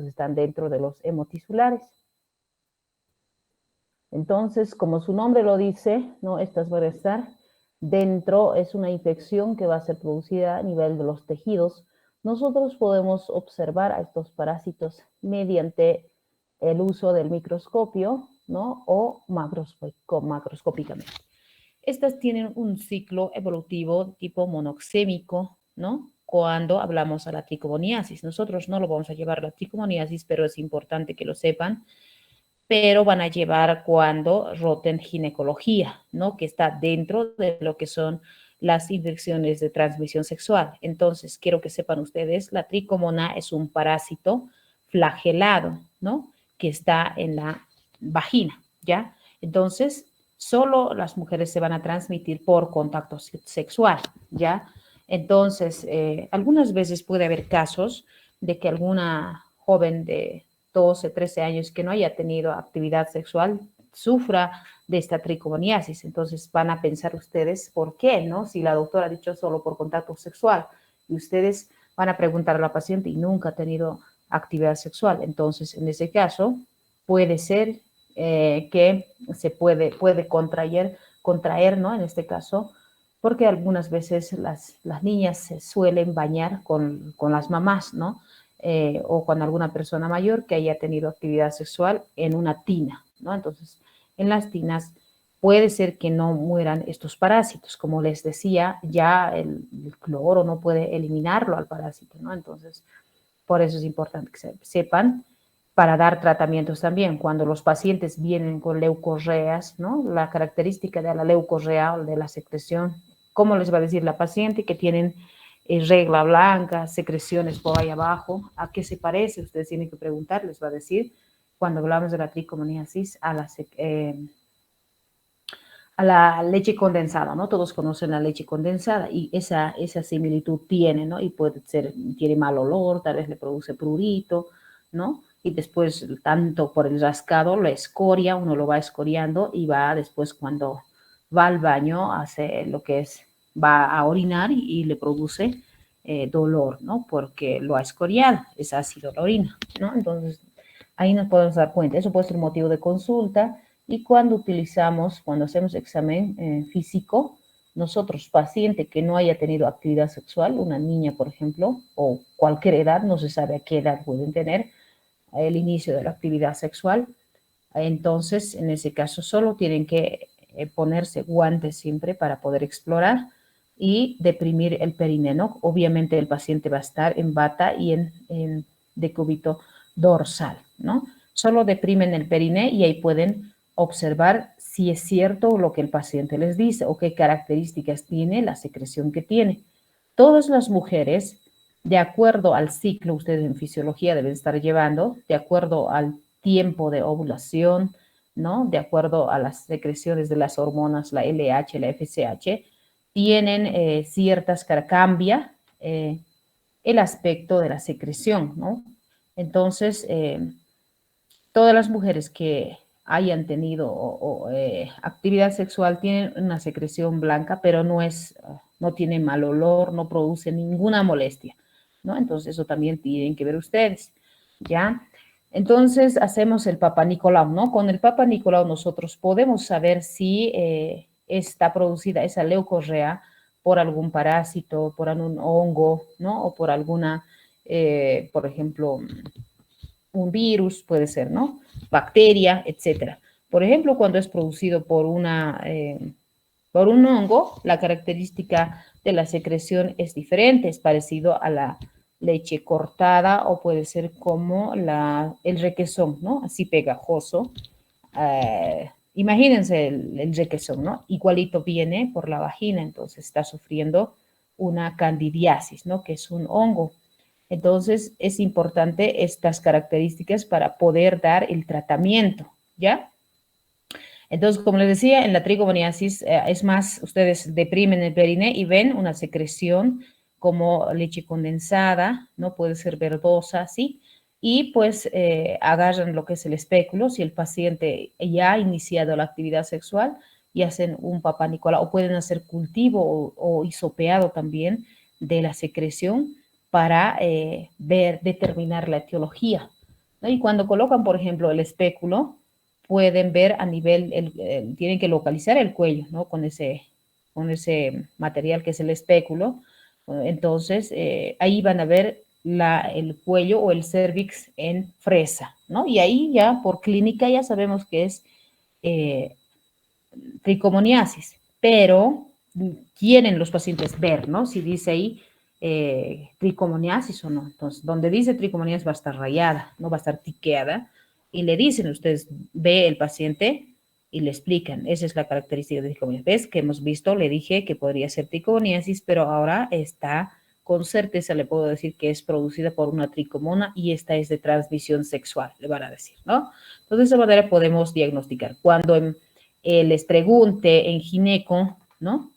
están dentro de los hemotisulares. Entonces, como su nombre lo dice, ¿no? Estas van a estar dentro, es una infección que va a ser producida a nivel de los tejidos. Nosotros podemos observar a estos parásitos mediante el uso del microscopio, ¿no? O macroscópicamente. Estas tienen un ciclo evolutivo tipo monoxémico, ¿no? Cuando hablamos a la tricomoniasis. Nosotros no lo vamos a llevar a la tricomoniasis, pero es importante que lo sepan, pero van a llevar cuando roten ginecología, ¿no? Que está dentro de lo que son las infecciones de transmisión sexual. Entonces, quiero que sepan ustedes, la tricomona es un parásito flagelado, ¿no? Que está en la vagina, ¿ya? Entonces, solo las mujeres se van a transmitir por contacto sexual, ¿ya? Entonces, algunas veces puede haber casos de que alguna joven de 12, 13 años que no haya tenido actividad sexual sufra de esta tricomoniasis. Entonces van a pensar ustedes, ¿por qué? ¿No? Si la doctora ha dicho solo por contacto sexual y ustedes van a preguntar a la paciente y nunca ha tenido actividad sexual. Entonces, en ese caso, puede ser que se puede contraer, ¿no? En este caso, porque algunas veces las niñas se suelen bañar con las mamás, ¿no? O con alguna persona mayor que haya tenido actividad sexual en una tina, ¿no? Entonces, en las tinas puede ser que no mueran estos parásitos. Como les decía, ya el cloro no puede eliminarlo al parásito, ¿no? Entonces, por eso es importante que sepan para dar tratamientos también. Cuando los pacientes vienen con leucorreas, ¿no? La característica de la leucorrea o de la secreción, ¿cómo les va a decir la paciente que tienen regla blanca, secreciones por ahí abajo? ¿A qué se parece? Ustedes tienen que preguntar, les va a decir, cuando hablamos de la tricomoniasis, a la leche condensada, ¿no? Todos conocen la leche condensada y esa similitud tiene, ¿no? Y puede ser, tiene mal olor, tal vez le produce prurito, ¿no? Y después, tanto por el rascado, la escoria, uno lo va escoriando y va después cuando va al baño, hace lo que es, va a orinar y le produce dolor, ¿no? Porque lo ha escoriado, es ácido la orina, ¿no? Entonces, ahí nos podemos dar cuenta. Eso puede ser motivo de consulta. Y cuando hacemos examen físico, nosotros, paciente que no haya tenido actividad sexual, una niña, por ejemplo, o cualquier edad, no se sabe a qué edad pueden tener el inicio de la actividad sexual, entonces, en ese caso, solo tienen que ponerse guantes siempre para poder explorar y deprimir el perineo, ¿no? Obviamente el paciente va a estar en bata y en decúbito dorsal, ¿no? Solo deprimen el perineo y ahí pueden observar si es cierto lo que el paciente les dice o qué características tiene la secreción que tiene. Todas las mujeres, de acuerdo al ciclo, ustedes en fisiología deben estar llevando, de acuerdo al tiempo de ovulación, ¿no? De acuerdo a las secreciones de las hormonas, la LH, la FSH, tienen cambia el aspecto de la secreción, ¿no? Entonces, todas las mujeres que hayan tenido actividad sexual tienen una secreción blanca, pero no tiene mal olor, no produce ninguna molestia, ¿no? Entonces eso también tienen que ver ustedes, ¿ya? Entonces hacemos el Papa Nicolau, ¿no? Con el Papa Nicolau nosotros podemos saber si está producida esa leucorrea por algún parásito, por algún hongo, ¿no? O por alguna, por ejemplo, un virus, puede ser, ¿no? Bacteria, etcétera. Por ejemplo, cuando es producido por por un hongo, la característica de la secreción es diferente, es parecido a la leche cortada o puede ser como el requesón, ¿no? Así pegajoso. Imagínense el requesón, ¿no? Igualito viene por la vagina, entonces está sufriendo una candidiasis, ¿no? Que es un hongo. Entonces, es importante estas características para poder dar el tratamiento, ¿ya? Entonces, como les decía, en la tricomoniasis es más, ustedes deprimen el perine y ven una secreción como leche condensada, ¿no? Puede ser verdosa, ¿sí? Y pues agarran lo que es el espéculo, si el paciente ya ha iniciado la actividad sexual y hacen un papá Nicolau, o pueden hacer cultivo o hisopeado también de la secreción para determinar la etiología, ¿no? Y cuando colocan, por ejemplo, el espéculo, pueden ver a nivel, tienen que localizar el cuello, ¿no? Con ese material que es el espéculo. Entonces, ahí van a ver el cuello o el cervix en fresa, ¿no? Y ahí ya por clínica ya sabemos que es eh, tricomoniasis, pero quieren los pacientes ver, ¿no? Si dice ahí tricomoniasis o no. Entonces, donde dice tricomoniasis va a estar rayada, no va a estar tiqueada, y le dicen, ustedes ve el paciente y le explican, esa es la característica de tricomoniasis. ¿Ves que hemos visto? Le dije que podría ser tricomoniasis, pero ahora está con certeza, le puedo decir que es producida por una tricomona y esta es de transmisión sexual, le van a decir, ¿no? Entonces, de esa manera podemos diagnosticar. Cuando les pregunte en gineco, ¿no?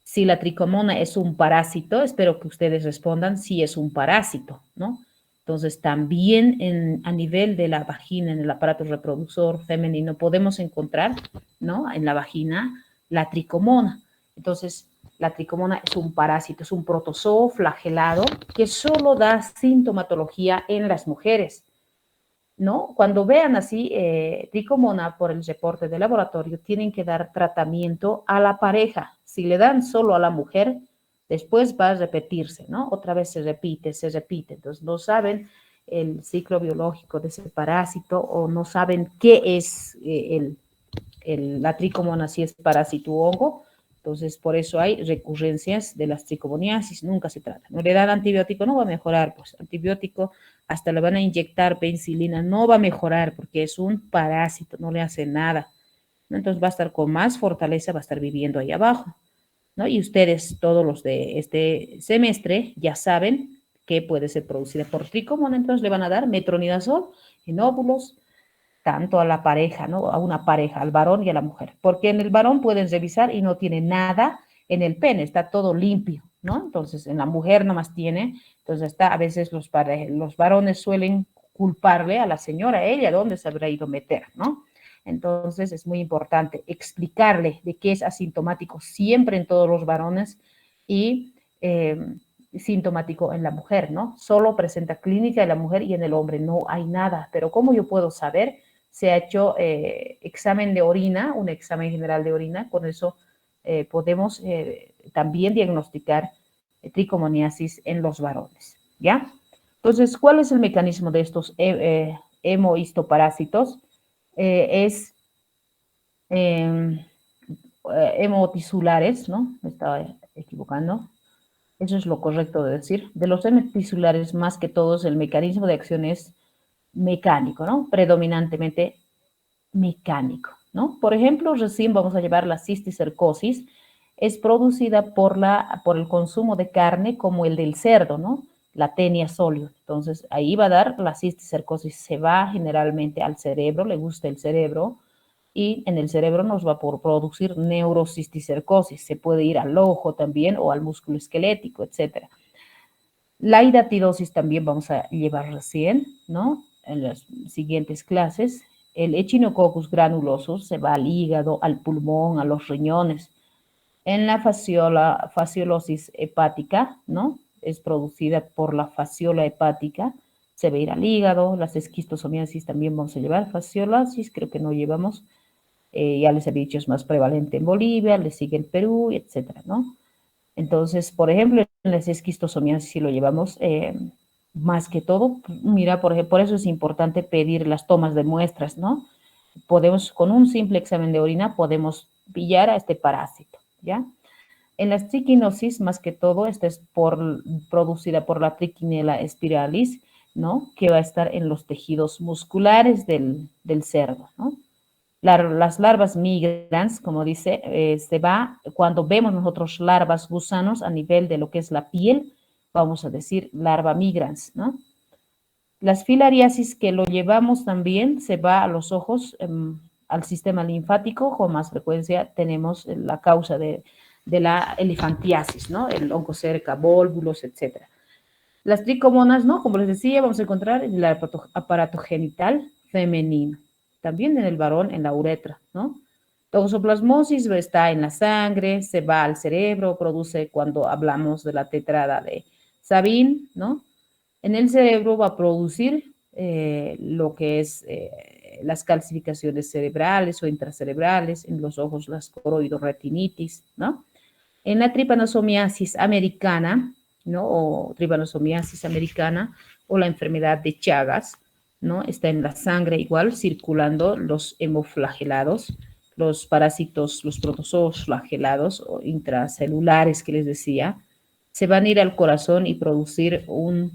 Si la tricomona es un parásito, espero que ustedes respondan si es un parásito, ¿no? Entonces, también a nivel de la vagina, en el aparato reproductor femenino, podemos encontrar, ¿no? En la vagina, la tricomona. Entonces, la tricomona es un parásito, es un protozoo flagelado que solo da sintomatología en las mujeres. ¿No? Cuando vean así tricomona por el reporte de laboratorio, tienen que dar tratamiento a la pareja. Si le dan solo a la mujer, después va a repetirse, ¿no? Otra vez se repite, se repite. Entonces, no saben el ciclo biológico de ese parásito o no saben qué es la tricomona, si es parásito o hongo. Entonces, por eso hay recurrencias de las tricomoniasis, nunca se trata. No le dan antibiótico, no va a mejorar, pues antibiótico, hasta le van a inyectar penicilina, no va a mejorar porque es un parásito, no le hace nada. ¿No? Entonces va a estar con más fortaleza, va a estar viviendo ahí abajo. ¿No? Y ustedes, todos los de este semestre, ya saben que puede ser producida por tricomona, entonces le van a dar metronidazol en óvulos, tanto a la pareja, ¿no? A una pareja, al varón y a la mujer. Porque en el varón pueden revisar y no tiene nada en el pene, está todo limpio, ¿no? Entonces, en la mujer nomás tiene, entonces está, a veces los varones suelen culparle a la señora, ella, ¿dónde se habrá ido a meter, ¿no? Entonces, es muy importante explicarle de qué es asintomático siempre en todos los varones y sintomático en la mujer, ¿no? Solo presenta clínica en la mujer y en el hombre no hay nada. Pero ¿cómo yo puedo saber? Se ha hecho examen de orina, un examen general de orina, con eso podemos también diagnosticar tricomoniasis en los varones, ¿ya? Entonces, ¿cuál es el mecanismo de estos hemohistoparásitos? Es hemotisulares, ¿no? Me estaba equivocando. Eso es lo correcto de decir. De los hemotisulares, más que todos, el mecanismo de acción es mecánico, ¿no? Predominantemente mecánico, ¿no? Por ejemplo, recién vamos a llevar la cisticercosis, es producida por el consumo de carne como el del cerdo, ¿no? La tenia solio. Entonces, ahí va a dar la cisticercosis, se va generalmente al cerebro, le gusta el cerebro, y en el cerebro nos va a producir neurocisticercosis. Se puede ir al ojo también o al músculo esquelético, etcétera. La hidatidosis también vamos a llevar recién, ¿no? En las siguientes clases. El Echinococcus granulosus se va al hígado, al pulmón, a los riñones. En la fasciolosis hepática, ¿no? Es producida por la fasciola hepática, se va a ir al hígado. Las esquistosomiasis también vamos a llevar. Fasciolosis, creo que no llevamos. Ya les he dicho, es más prevalente en Bolivia, le sigue el Perú, etcétera, ¿no? Entonces, por ejemplo, en las esquistosomiasis, si lo llevamos más que todo, mira, por ejemplo, por eso es importante pedir las tomas de muestras, ¿no? Podemos, con un simple examen de orina, podemos pillar a este parásito, ¿ya? En la triquinosis, más que todo, esta es producida por la trichinella spiralis, ¿no? Que va a estar en los tejidos musculares del cerdo, ¿no? Las larvas migrans, como dice, se va, cuando vemos nosotros larvas gusanos a nivel de lo que es la piel, vamos a decir larva migrans, ¿no? Las filariasis que lo llevamos también se va a los ojos, al sistema linfático, con más frecuencia tenemos la causa de la elefantiasis, ¿no? El oncocerca, vólvulos, etcétera. Las tricomonas, ¿no? Como les decía, vamos a encontrar en el aparato genital femenino. También en el varón, en la uretra, ¿no? Toxoplasmosis está en la sangre, se va al cerebro, produce cuando hablamos de la tetrada de Sabin, ¿no? En el cerebro va a producir lo que es las calcificaciones cerebrales o intracerebrales, en los ojos las coroidorretinitis, ¿no? En la tripanosomiasis americana, ¿no? O tripanosomiasis americana o la enfermedad de Chagas, ¿no? Está en la sangre igual circulando los hemoflagelados, los parásitos, los protozoos flagelados o intracelulares que les decía, se van a ir al corazón y producir una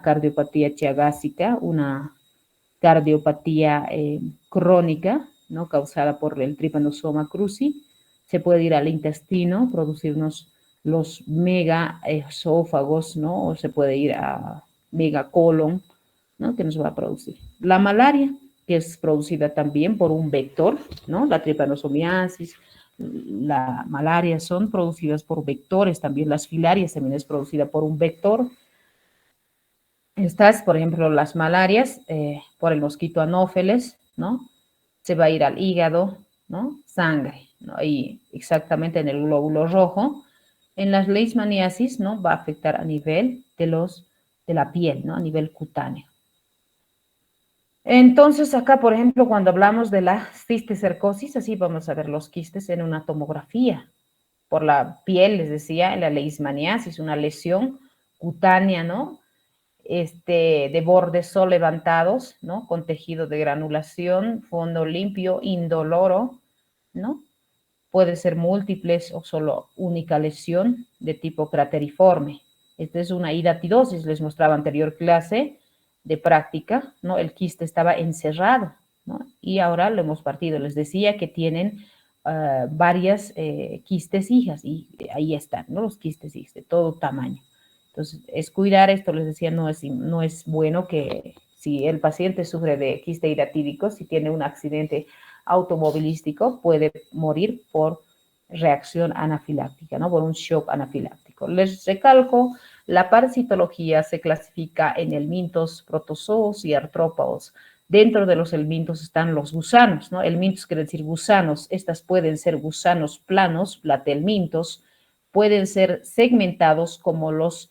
cardiopatía chagásica, una cardiopatía crónica, ¿no? Causada por el trypanosoma cruzi. Se puede ir al intestino, producirnos los megaesófagos, ¿no? O se puede ir a megacolon, ¿no? Que nos va a producir. La malaria, que es producida también por un vector, ¿no? La tripanosomiasis, la malaria son producidas por vectores, también las filarias también es producida por un vector. Estas, por ejemplo, las malarias por el mosquito anófeles, ¿no? Se va a ir al hígado, ¿no? Sangre, ¿no? Y exactamente en el glóbulo rojo. En las leishmaniasis, ¿no? Va a afectar a nivel de la piel, ¿no? A nivel cutáneo. Entonces, acá, por ejemplo, cuando hablamos de la cisticercosis, así vamos a ver los quistes en una tomografía. Por la piel, les decía, en la leishmaniasis, una lesión cutánea, ¿no? De bordes solo levantados, ¿no? Con tejido de granulación, fondo limpio, indoloro, ¿no? Puede ser múltiples o solo única lesión de tipo crateriforme. Esta es una hidatidosis, les mostraba anterior clase de práctica, ¿no? El quiste estaba encerrado, ¿no? Y ahora lo hemos partido. Les decía que tienen varias quistes hijas y ahí están, ¿no? Los quistes hijas de todo tamaño. Entonces, es cuidar esto, les decía, no es bueno que si el paciente sufre de quiste hidatidico, si tiene un accidente automovilístico, puede morir por reacción anafiláctica, ¿no? Por un shock anafiláctico. Les recalco, la parasitología se clasifica en helmintos, protozoos y artrópodos. Dentro de los helmintos están los gusanos, ¿no? Helmintos quiere decir gusanos. Estas pueden ser gusanos planos, platelmintos, pueden ser segmentados como las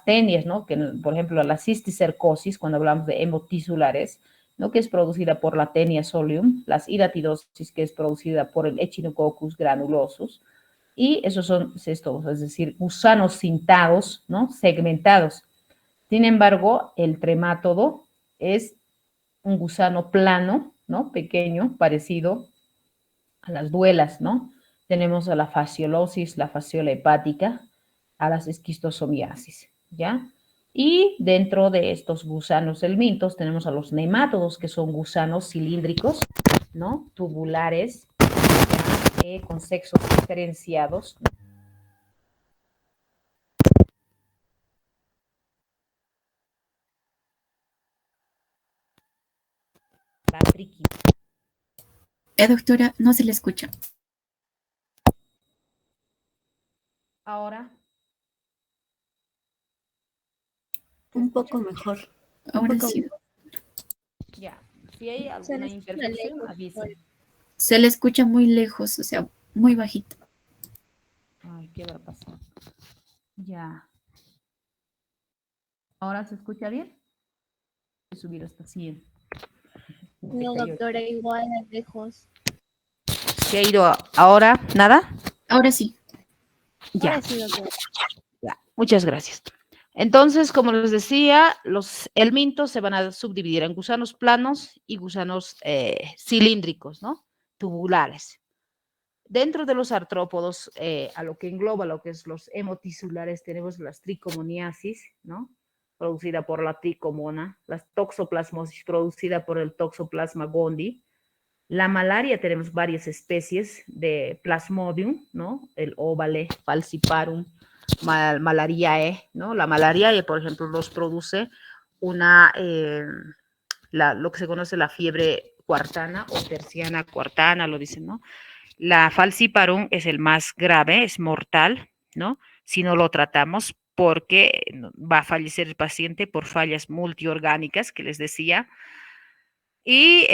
tenias, ¿no? Que, por ejemplo, la cisticercosis, cuando hablamos de hemotisulares, ¿no? Que es producida por la tenia solium, las hidatidosis, que es producida por el Echinococcus granulosus, y esos son estos, es decir, gusanos cintados, ¿no? Segmentados. Sin embargo, el tremátodo es un gusano plano, ¿no? Pequeño, parecido a las duelas, ¿no? Tenemos a la fasciolosis, la fasciola hepática, a las esquistosomiasis, ¿ya? Y dentro de estos gusanos helmintos tenemos a los nemátodos, que son gusanos cilíndricos, ¿no? Tubulares, con sexos diferenciados. La triquita. Doctora, no se le escucha. Ahora. Un poco mejor. Ahora sí. Ya, si hay alguna imperfección, avisen. Se le escucha muy lejos, o sea, muy bajito. Ay, ¿qué va a pasar? Ya. ¿Ahora se escucha bien? Voy a subir hasta 100. No, doctora, igual a lejos. ¿Se ha ido ahora? ¿Nada? Ahora sí. Ya. Ahora sí, doctora. Ya. Muchas gracias. Entonces, como les decía, los helmintos se van a subdividir en gusanos planos y gusanos cilíndricos, ¿no? Tubulares. Dentro de los artrópodos, a lo que engloba lo que es los hemotisulares, tenemos las tricomoniasis, ¿no? Producida por la tricomona, la toxoplasmosis producida por el toxoplasma gondii. La malaria, tenemos varias especies de plasmodium, ¿no? El ovale, falciparum, malariae, ¿no? La malariae, por ejemplo, los produce lo que se conoce la fiebre cuartana o terciana cuartana, lo dicen, ¿no? La falciparum es el más grave, es mortal, ¿no? Si no lo tratamos porque va a fallecer el paciente por fallas multiorgánicas que les decía. Y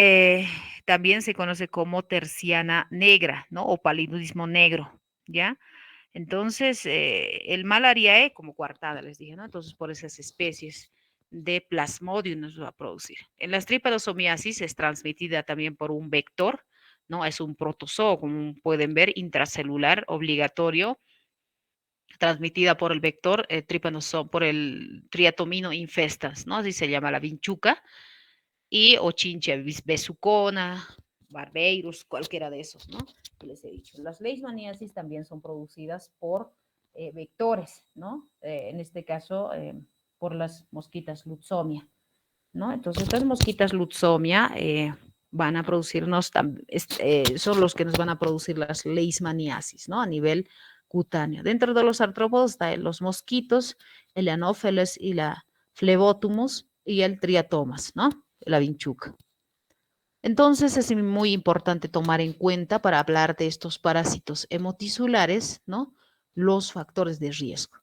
también se conoce como terciana negra, ¿no? O paludismo negro, ¿ya? Entonces, el malariae como coartada, les dije, ¿no? Entonces, por esas especies. de Plasmodium nos va a producir. En las tripanosomiasis es transmitida también por un vector, ¿no? Es un protozoo, como pueden ver, intracelular obligatorio, transmitida por el vector por el triatomino infestans, ¿no? Así se llama la vinchuca, y o chincha besucona, barbeirus, cualquiera de esos, ¿no? Que les he dicho. Las leishmaniasis también son producidas por vectores, ¿no? En este caso, por las mosquitas Lutzomia, ¿no? Entonces, estas mosquitas Lutzomia van a producirnos, son los que nos van a producir las leishmaniasis, ¿no? A nivel cutáneo. Dentro de los artrópodos están los mosquitos, el Anopheles y la Phlebotomus y el Triatomas, ¿no? La vinchuca. Entonces es muy importante tomar en cuenta para hablar de estos parásitos hemotisulares, ¿no? Los factores de riesgo.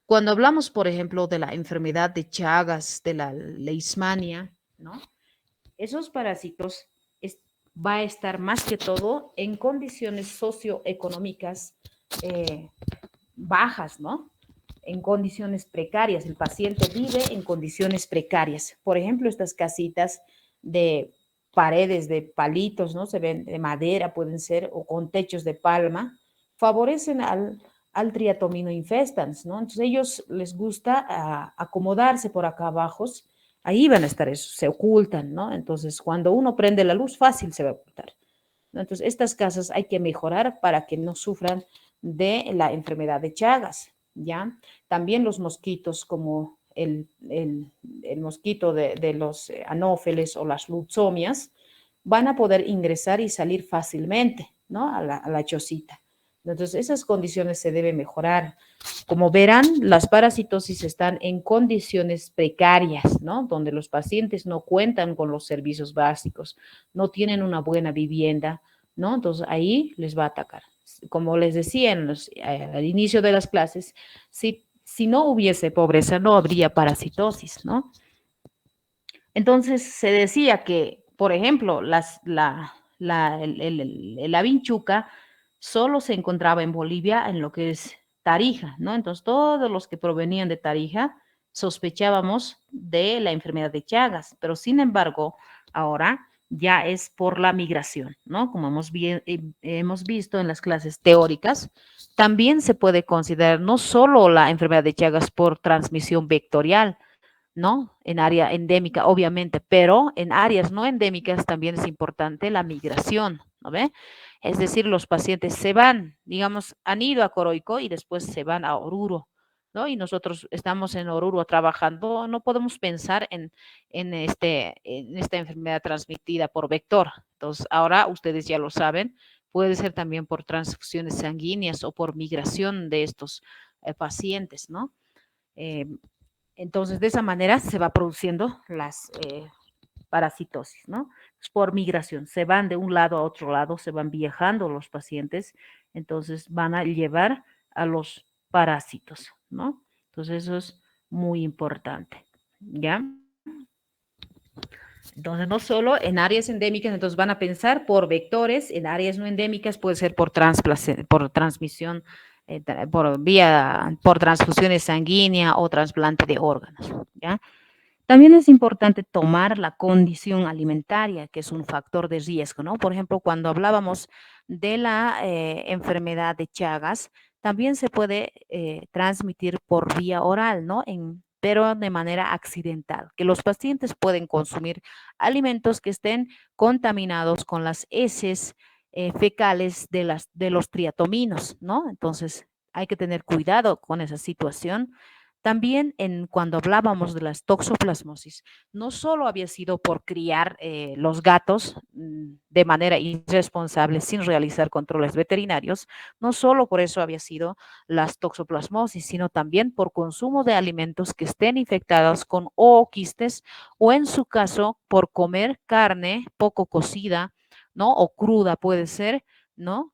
Cuando hablamos, por ejemplo, de la enfermedad de Chagas, de la leishmania, ¿no? Esos parásitos va a estar más que todo en condiciones socioeconómicas bajas, ¿no? En condiciones precarias. El paciente vive en condiciones precarias. Por ejemplo, estas casitas de paredes de palitos, ¿no? Se ven de madera, pueden ser, o con techos de palma, favorecen al triatomino infestans, ¿no? Entonces, ellos les gusta acomodarse por acá abajo, ahí van a estar, eso, se ocultan, ¿no? Entonces, cuando uno prende la luz, fácil se va a ocultar, ¿no? Entonces, estas casas hay que mejorar para que no sufran de la enfermedad de Chagas, ¿ya? También los mosquitos como el mosquito de los anófeles o las lutzomias van a poder ingresar y salir fácilmente, ¿no? A la chocita. Entonces, esas condiciones se deben mejorar. Como verán, las parasitosis están en condiciones precarias, ¿no? Donde los pacientes no cuentan con los servicios básicos, no tienen una buena vivienda, ¿no? Entonces, ahí les va a atacar. Como les decía al inicio de las clases, si no hubiese pobreza, no habría parasitosis, ¿no? Entonces, se decía que, por ejemplo, la vinchuca solo se encontraba en Bolivia en lo que es Tarija, ¿no? Entonces, todos los que provenían de Tarija sospechábamos de la enfermedad de Chagas, pero sin embargo, ahora ya es por la migración, ¿no? Como hemos visto en las clases teóricas, también se puede considerar no solo la enfermedad de Chagas por transmisión vectorial, ¿no? En área endémica, obviamente, pero en áreas no endémicas también es importante la migración, ¿no ve? Es decir, los pacientes se van, digamos, han ido a Coroico y después se van a Oruro, ¿no? Y nosotros estamos en Oruro trabajando, no podemos pensar en esta enfermedad transmitida por vector. Entonces, ahora ustedes ya lo saben, puede ser también por transfusiones sanguíneas o por migración de estos pacientes, ¿no? Eh, entonces, de esa manera se va produciendo las parasitosis, ¿no? Es por migración, se van de un lado a otro lado, se van viajando los pacientes, entonces van a llevar a los parásitos, ¿no? Entonces, eso es muy importante, ¿ya? Entonces, no solo en áreas endémicas, entonces van a pensar por vectores, en áreas no endémicas puede ser por transmisión, por transfusiones sanguíneas o trasplante de órganos, ¿ya? También es importante tomar la condición alimentaria, que es un factor de riesgo, ¿no? Por ejemplo, cuando hablábamos de la enfermedad de Chagas, también se puede transmitir por vía oral, ¿no? Pero de manera accidental, que los pacientes pueden consumir alimentos que estén contaminados con las heces fecales de los triatominos, ¿no? Entonces, hay que tener cuidado con esa situación. También cuando hablábamos de las toxoplasmosis, no solo había sido por criar los gatos de manera irresponsable sin realizar controles veterinarios, no solo por eso había sido las toxoplasmosis, sino también por consumo de alimentos que estén infectados con ooquistes o en su caso por comer carne poco cocida, ¿no? O cruda puede ser, ¿no?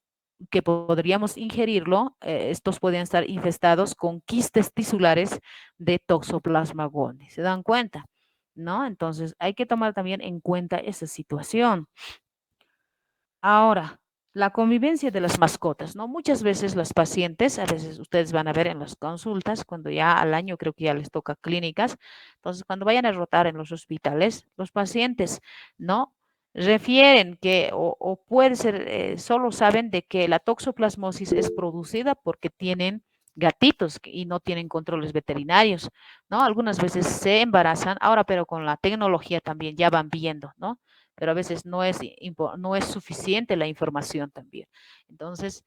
Que podríamos ingerirlo, estos pueden estar infestados con quistes tisulares de Toxoplasma gondii. ¿Se dan cuenta? ¿No? Entonces hay que tomar también en cuenta esa situación. Ahora, la convivencia de las mascotas, ¿no? Muchas veces las pacientes, a veces ustedes van a ver en las consultas, cuando ya al año creo que ya les toca clínicas, entonces cuando vayan a rotar en los hospitales, los pacientes, ¿no? Refieren que, o puede ser, solo saben de que la toxoplasmosis es producida porque tienen gatitos y no tienen controles veterinarios, ¿no? Algunas veces se embarazan, ahora pero con la tecnología también ya van viendo, ¿no? Pero a veces no es suficiente la información también. Entonces,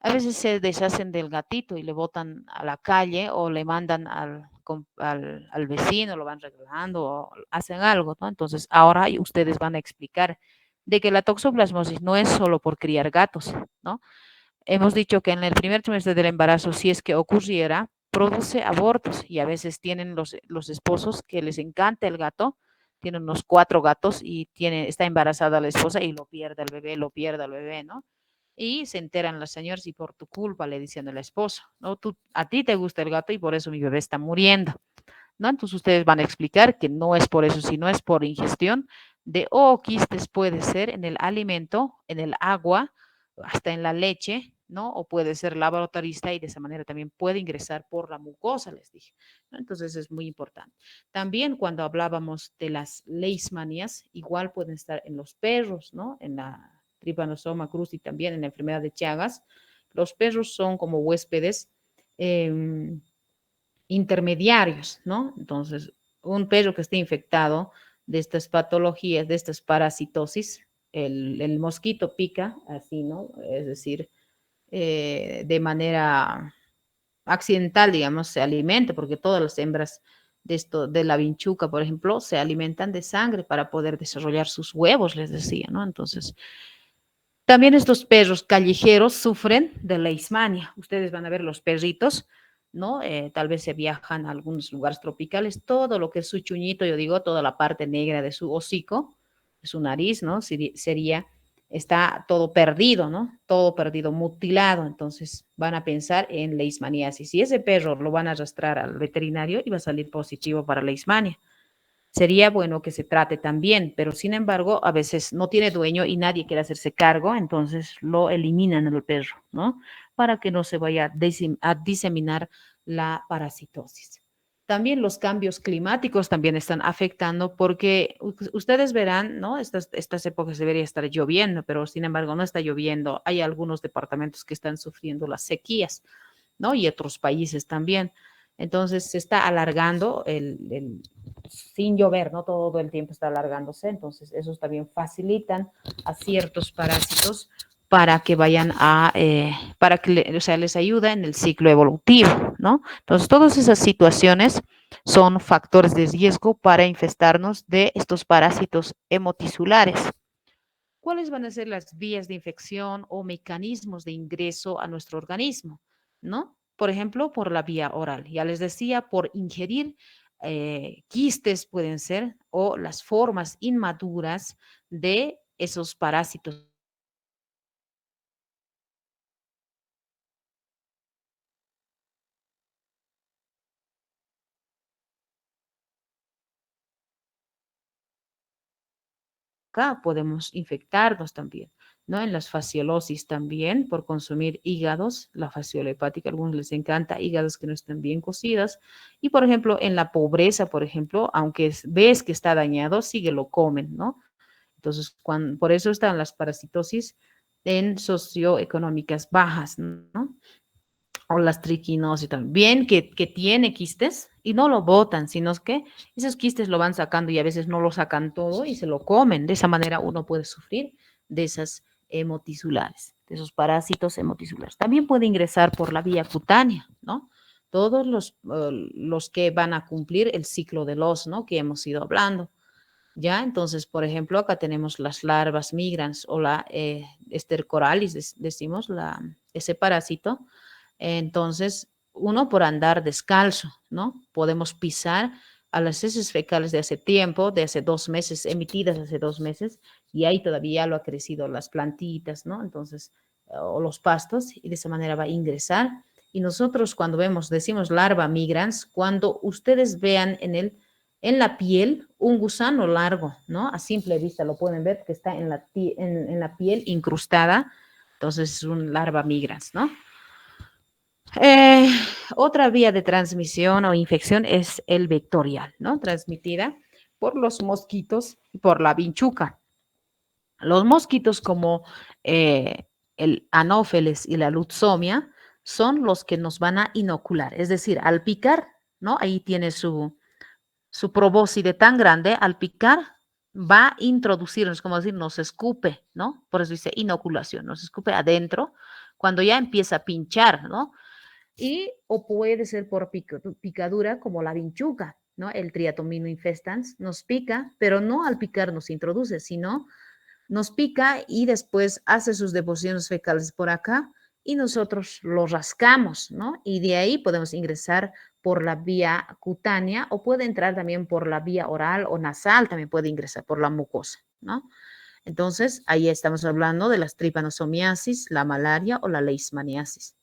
a veces se deshacen del gatito y le botan a la calle o le mandan al vecino, lo van regalando o hacen algo, ¿no? Entonces, ahora ustedes van a explicar de que la toxoplasmosis no es solo por criar gatos, ¿no? Hemos dicho que en el primer trimestre del embarazo, si es que ocurriera, produce abortos y a veces tienen los esposos que les encanta el gato, tienen unos 4 gatos y está embarazada la esposa y lo pierde el bebé, ¿no? Y se enteran las señoras y por tu culpa le dicen al esposo, ¿no? A ti te gusta el gato y por eso mi bebé está muriendo, ¿no? Entonces ustedes van a explicar que no es por eso, sino es por ingestión de quistes puede ser en el alimento, en el agua, hasta en la leche, ¿no? O puede ser laboratorista y de esa manera también puede ingresar por la mucosa, les dije, ¿no? Entonces es muy importante. También cuando hablábamos de las leishmanias, igual pueden estar en los perros, ¿no? En la Trypanosoma cruzi y también en la enfermedad de Chagas. Los perros son como huéspedes intermediarios, ¿no? Entonces, un perro que esté infectado de estas patologías, de estas parasitosis, el mosquito pica así, ¿no? Es decir, de manera accidental, digamos, se alimenta, porque todas las hembras de la vinchuca, por ejemplo, se alimentan de sangre para poder desarrollar sus huevos, les decía, ¿no? Entonces, también estos perros callejeros sufren de leishmania. Ustedes van a ver los perritos, ¿no? Tal vez se viajan a algunos lugares tropicales, todo lo que es su chuñito, yo digo, toda la parte negra de su hocico, de su nariz, ¿no? Está todo perdido, ¿no? Todo perdido, mutilado. Entonces van a pensar en leishmaniasis. Si ese perro lo van a arrastrar al veterinario y va a salir positivo para leishmania. Sería bueno que se trate también, pero sin embargo, a veces no tiene dueño y nadie quiere hacerse cargo, entonces lo eliminan al perro, ¿no? Para que no se vaya a diseminar la parasitosis. También los cambios climáticos también están afectando porque ustedes verán, ¿no? Estas épocas debería estar lloviendo, pero sin embargo no está lloviendo. Hay algunos departamentos que están sufriendo las sequías, ¿no? Y otros países también. Entonces se está alargando sin llover, ¿no? Todo el tiempo está alargándose, entonces esos también facilitan a ciertos parásitos para que vayan para que o sea, les ayuda en el ciclo evolutivo, ¿no? Entonces todas esas situaciones son factores de riesgo para infestarnos de estos parásitos hemotisulares. ¿Cuáles van a ser las vías de infección o mecanismos de ingreso a nuestro organismo? ¿No? Por ejemplo, por la vía oral. Ya les decía, por ingerir quistes pueden ser o las formas inmaduras de esos parásitos acá podemos infectarnos también, ¿no? En las fasciolosis también, por consumir hígados, la fasciola hepática, a algunos les encanta hígados que no están bien cocidas. Y, por ejemplo, en la pobreza, por ejemplo, aunque ves que está dañado, sigue lo comen, ¿no? Entonces, por eso están las parasitosis en socioeconómicas bajas, ¿no? O las triquinosis también, que tiene quistes y no lo botan, sino que esos quistes lo van sacando y a veces no lo sacan todo y se lo comen. De esa manera uno puede sufrir de esas hemotisulares, de esos parásitos hemotisulares. También puede ingresar por la vía cutánea, ¿no? Todos los que van a cumplir el ciclo de los, ¿no? Que hemos ido hablando. ¿Ya? Entonces, por ejemplo, acá tenemos las larvas migrans o la Stercoralis, decimos, ese parásito. Entonces, uno por andar descalzo, ¿no? Podemos pisar a las heces fecales de hace tiempo, de hace 2 meses, emitidas hace 2 meses, y ahí todavía lo ha crecido las plantitas, ¿no? Entonces, o los pastos, y de esa manera va a ingresar. Y nosotros cuando decimos larva migrans, cuando ustedes vean en la piel un gusano largo, ¿no? A simple vista lo pueden ver que está en la piel incrustada, Entonces es un larva migrans, ¿no? Otra vía de transmisión o infección es el vectorial, ¿no? Transmitida por los mosquitos y por la vinchuca. Los mosquitos como el anófeles y la lutzomia son los que nos van a inocular, es decir, al picar, ¿no? Ahí tiene su probóscide tan grande, al picar va a introducirnos, como decir, nos escupe, ¿no? Por eso dice inoculación, nos escupe adentro cuando ya empieza a pinchar, ¿no? Y o puede ser por picadura como la vinchuca, ¿no? El Triatomino infestans nos pica, pero no al picar nos introduce, sino nos pica y después hace sus deposiciones fecales por acá y nosotros lo rascamos, ¿no? Y de ahí podemos ingresar por la vía cutánea o puede entrar también por la vía oral o nasal, también puede ingresar por la mucosa, ¿no? Entonces, ahí estamos hablando de las tripanosomiasis, la malaria o la leishmaniasis.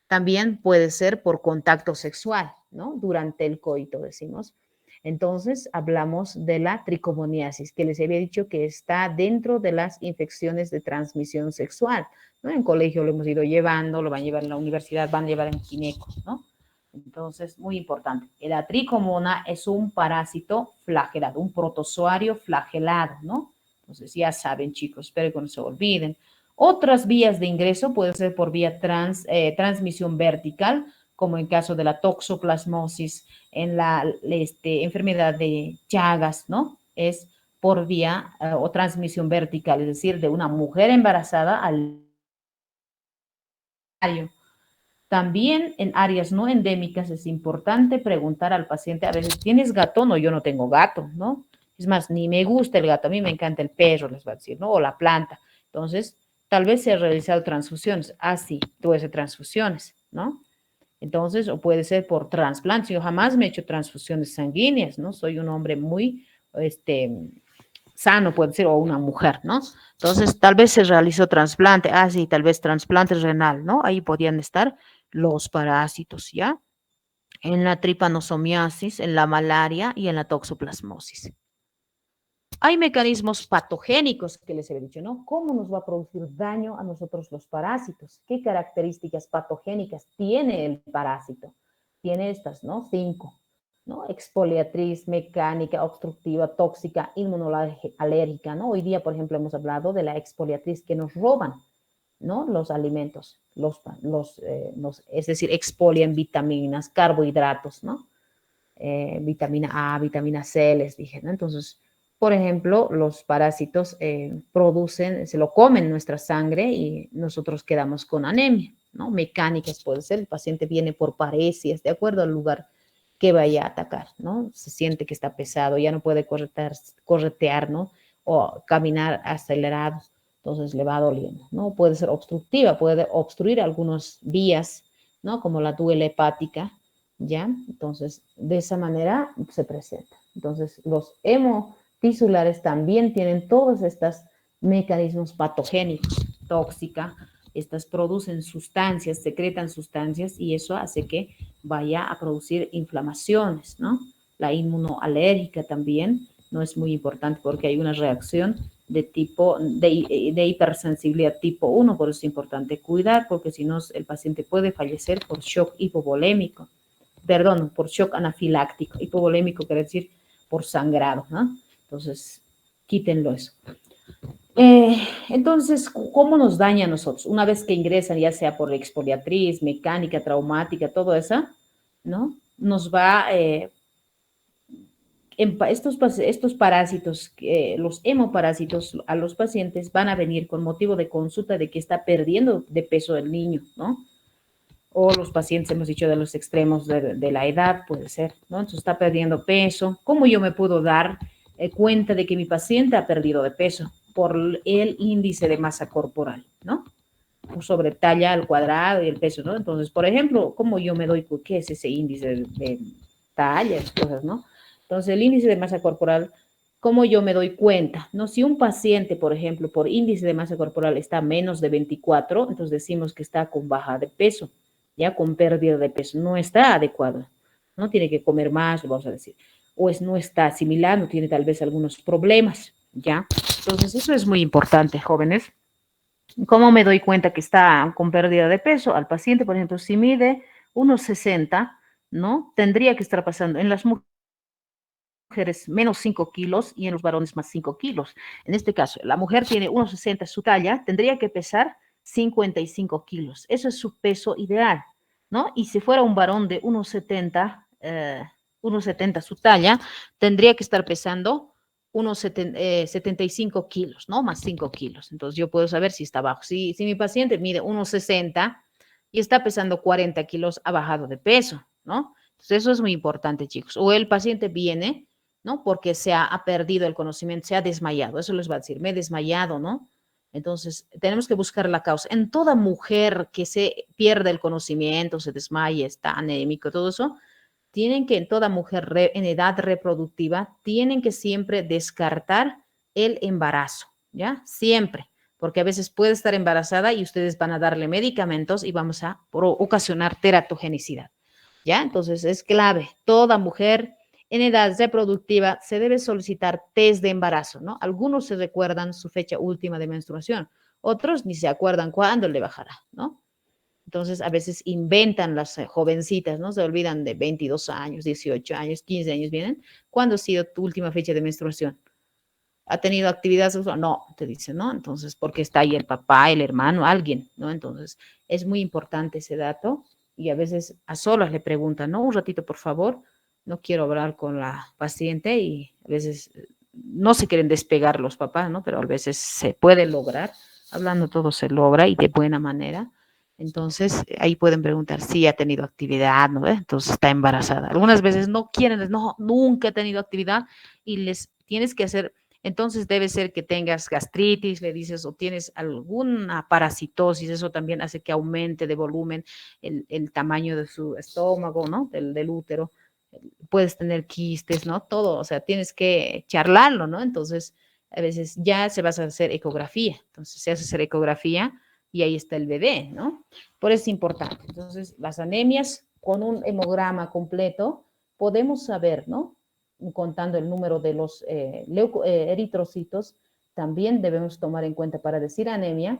También puede ser por contacto sexual, ¿no? Durante el coito, decimos. Entonces, hablamos de la tricomoniasis, que les había dicho que está dentro de las infecciones de transmisión sexual, ¿no? En colegio lo hemos ido llevando, lo van a llevar en la universidad, van a llevar en gineco, ¿no? Entonces, muy importante. La tricomona es un parásito flagelado, un protozoario flagelado, ¿no? Entonces, ya saben, chicos, espero que no se olviden. Otras vías de ingreso pueden ser por vía transmisión vertical, como en caso de la toxoplasmosis, en la enfermedad de Chagas, ¿no? Es por vía o transmisión vertical, es decir, de una mujer embarazada al usuario. También en áreas no endémicas es importante preguntar al paciente, a veces, ¿tienes gato? No, yo no tengo gato, ¿no? Es más, ni me gusta el gato, a mí me encanta el perro, les va a decir, ¿no? O la planta. Entonces, tal vez se han realizado transfusiones. Ah, sí, tuve transfusiones, ¿no? Entonces, o puede ser por trasplantes. Yo jamás me he hecho transfusiones sanguíneas, ¿no? Soy un hombre muy, sano, puede ser, o una mujer, ¿no? Entonces, tal vez se realizó trasplante. Ah, sí, tal vez trasplante renal, ¿no? Ahí podían estar los parásitos, ¿ya? En la tripanosomiasis, en la malaria y en la toxoplasmosis. Hay mecanismos patogénicos que les he dicho, ¿no? ¿Cómo nos va a producir daño a nosotros los parásitos? ¿Qué características patogénicas tiene el parásito? Tiene estas, ¿no? 5, ¿no? Exfoliatriz, mecánica, obstructiva, tóxica, inmunológica, ¿no? Hoy día, por ejemplo, hemos hablado de la exfoliatriz que nos roban, ¿no? Los alimentos, es decir, expolian vitaminas, carbohidratos, ¿no? Vitamina A, vitamina C, les dije, ¿no? Entonces, por ejemplo, los parásitos producen, se lo comen nuestra sangre y nosotros quedamos con anemia, ¿no? Mecánicas puede ser, el paciente viene por paresias, de acuerdo al lugar que vaya a atacar, ¿no? Se siente que está pesado, ya no puede corretear, ¿no? O caminar acelerado, entonces le va doliendo, ¿no? Puede ser obstructiva, puede obstruir algunas vías, ¿no? Como la duela hepática, ¿ya? Entonces, de esa manera se presenta. Entonces, los hemotisulares también tienen todos estos mecanismos patogénicos, tóxica, estas producen sustancias, secretan sustancias y eso hace que vaya a producir inflamaciones, ¿no? La inmunoalérgica también no es muy importante porque hay una reacción de hipersensibilidad tipo 1, por eso es importante cuidar porque si no el paciente puede fallecer por shock hipovolémico, perdón, por shock anafiláctico, hipovolémico quiere decir por sangrado, ¿no? Entonces, quítenlo eso. Entonces, ¿cómo nos daña a nosotros? Una vez que ingresan, ya sea por exfoliatriz, mecánica, traumática, todo eso, ¿no? Nos va, estos parásitos, los hemoparásitos a los pacientes van a venir con motivo de consulta de que está perdiendo de peso el niño, ¿no? O los pacientes, hemos dicho, de los extremos de la edad, puede ser, ¿no? Entonces está perdiendo peso. ¿Cómo yo me puedo dar cuenta de que mi paciente ha perdido de peso? Por el índice de masa corporal, ¿no? Sobre talla al cuadrado y el peso, ¿no? Entonces, por ejemplo, ¿cómo yo me doy qué es ese índice de talla, cosas, ¿no? Entonces, el índice de masa corporal, ¿cómo yo me doy cuenta? ¿No? Si un paciente, por ejemplo, por índice de masa corporal está menos de 24, entonces decimos que está con baja de peso, ya con pérdida de peso, no está adecuado, ¿no? Tiene que comer más, vamos a decir, o no está asimilando, tiene tal vez algunos problemas, ¿ya? Entonces, eso es muy importante, jóvenes. ¿Cómo me doy cuenta que está con pérdida de peso? Al paciente, por ejemplo, si mide 1,60, ¿no? Tendría que estar pasando en las mujeres menos 5 kilos y en los varones más 5 kilos. En este caso, la mujer tiene 1,60 su talla, tendría que pesar 55 kilos. Eso es su peso ideal, ¿no? Y si fuera un varón de 1,70 su talla, tendría que estar pesando unos 75 kilos, ¿no? Más 5 kilos. Entonces yo puedo saber si está bajo. Si mi paciente mide 1,60 y está pesando 40 kilos, ha bajado de peso, ¿no? Entonces eso es muy importante, chicos. O el paciente viene, ¿no? Porque ha perdido el conocimiento, se ha desmayado. Eso les va a decir, me he desmayado, ¿no? Entonces, tenemos que buscar la causa. En toda mujer que se pierde el conocimiento, se desmaya, está anémico, todo eso, tienen que, en toda mujer en edad reproductiva, tienen que siempre descartar el embarazo, ¿ya? Siempre, porque a veces puede estar embarazada y ustedes van a darle medicamentos y vamos a ocasionar teratogenicidad, ¿ya? Entonces es clave, toda mujer en edad reproductiva se debe solicitar test de embarazo, ¿no? Algunos se recuerdan su fecha última de menstruación, otros ni se acuerdan cuándo le bajará, ¿no? Entonces, a veces inventan las jovencitas, ¿no? Se olvidan de 22 años, 18 años, 15 años vienen. ¿Cuándo ha sido tu última fecha de menstruación? ¿Ha tenido actividad sexual? No, te dicen, ¿no? Entonces, porque está ahí el papá, el hermano, alguien, ¿no? Entonces, es muy importante ese dato y a veces a solas le preguntan, ¿no? Un ratito, por favor, no quiero hablar con la paciente y a veces no se quieren despegar los papás, ¿no? Pero a veces se puede lograr, hablando todo se logra y de buena manera. Entonces, ahí pueden preguntar si ha tenido actividad, ¿no? Entonces, está embarazada. Algunas veces no quieren, no, nunca he tenido actividad y les tienes que hacer, entonces debe ser que tengas gastritis, le dices, o tienes alguna parasitosis, eso también hace que aumente de volumen el tamaño de su estómago, ¿no? Del útero. Puedes tener quistes, ¿no? Todo, o sea, tienes que charlarlo, ¿no? Entonces, a veces ya se vas a hacer ecografía, entonces se hace ecografía y ahí está el bebé, ¿no? Por eso es importante. Entonces, las anemias con un hemograma completo podemos saber, ¿no? Contando el número de los eritrocitos, también debemos tomar en cuenta para decir anemia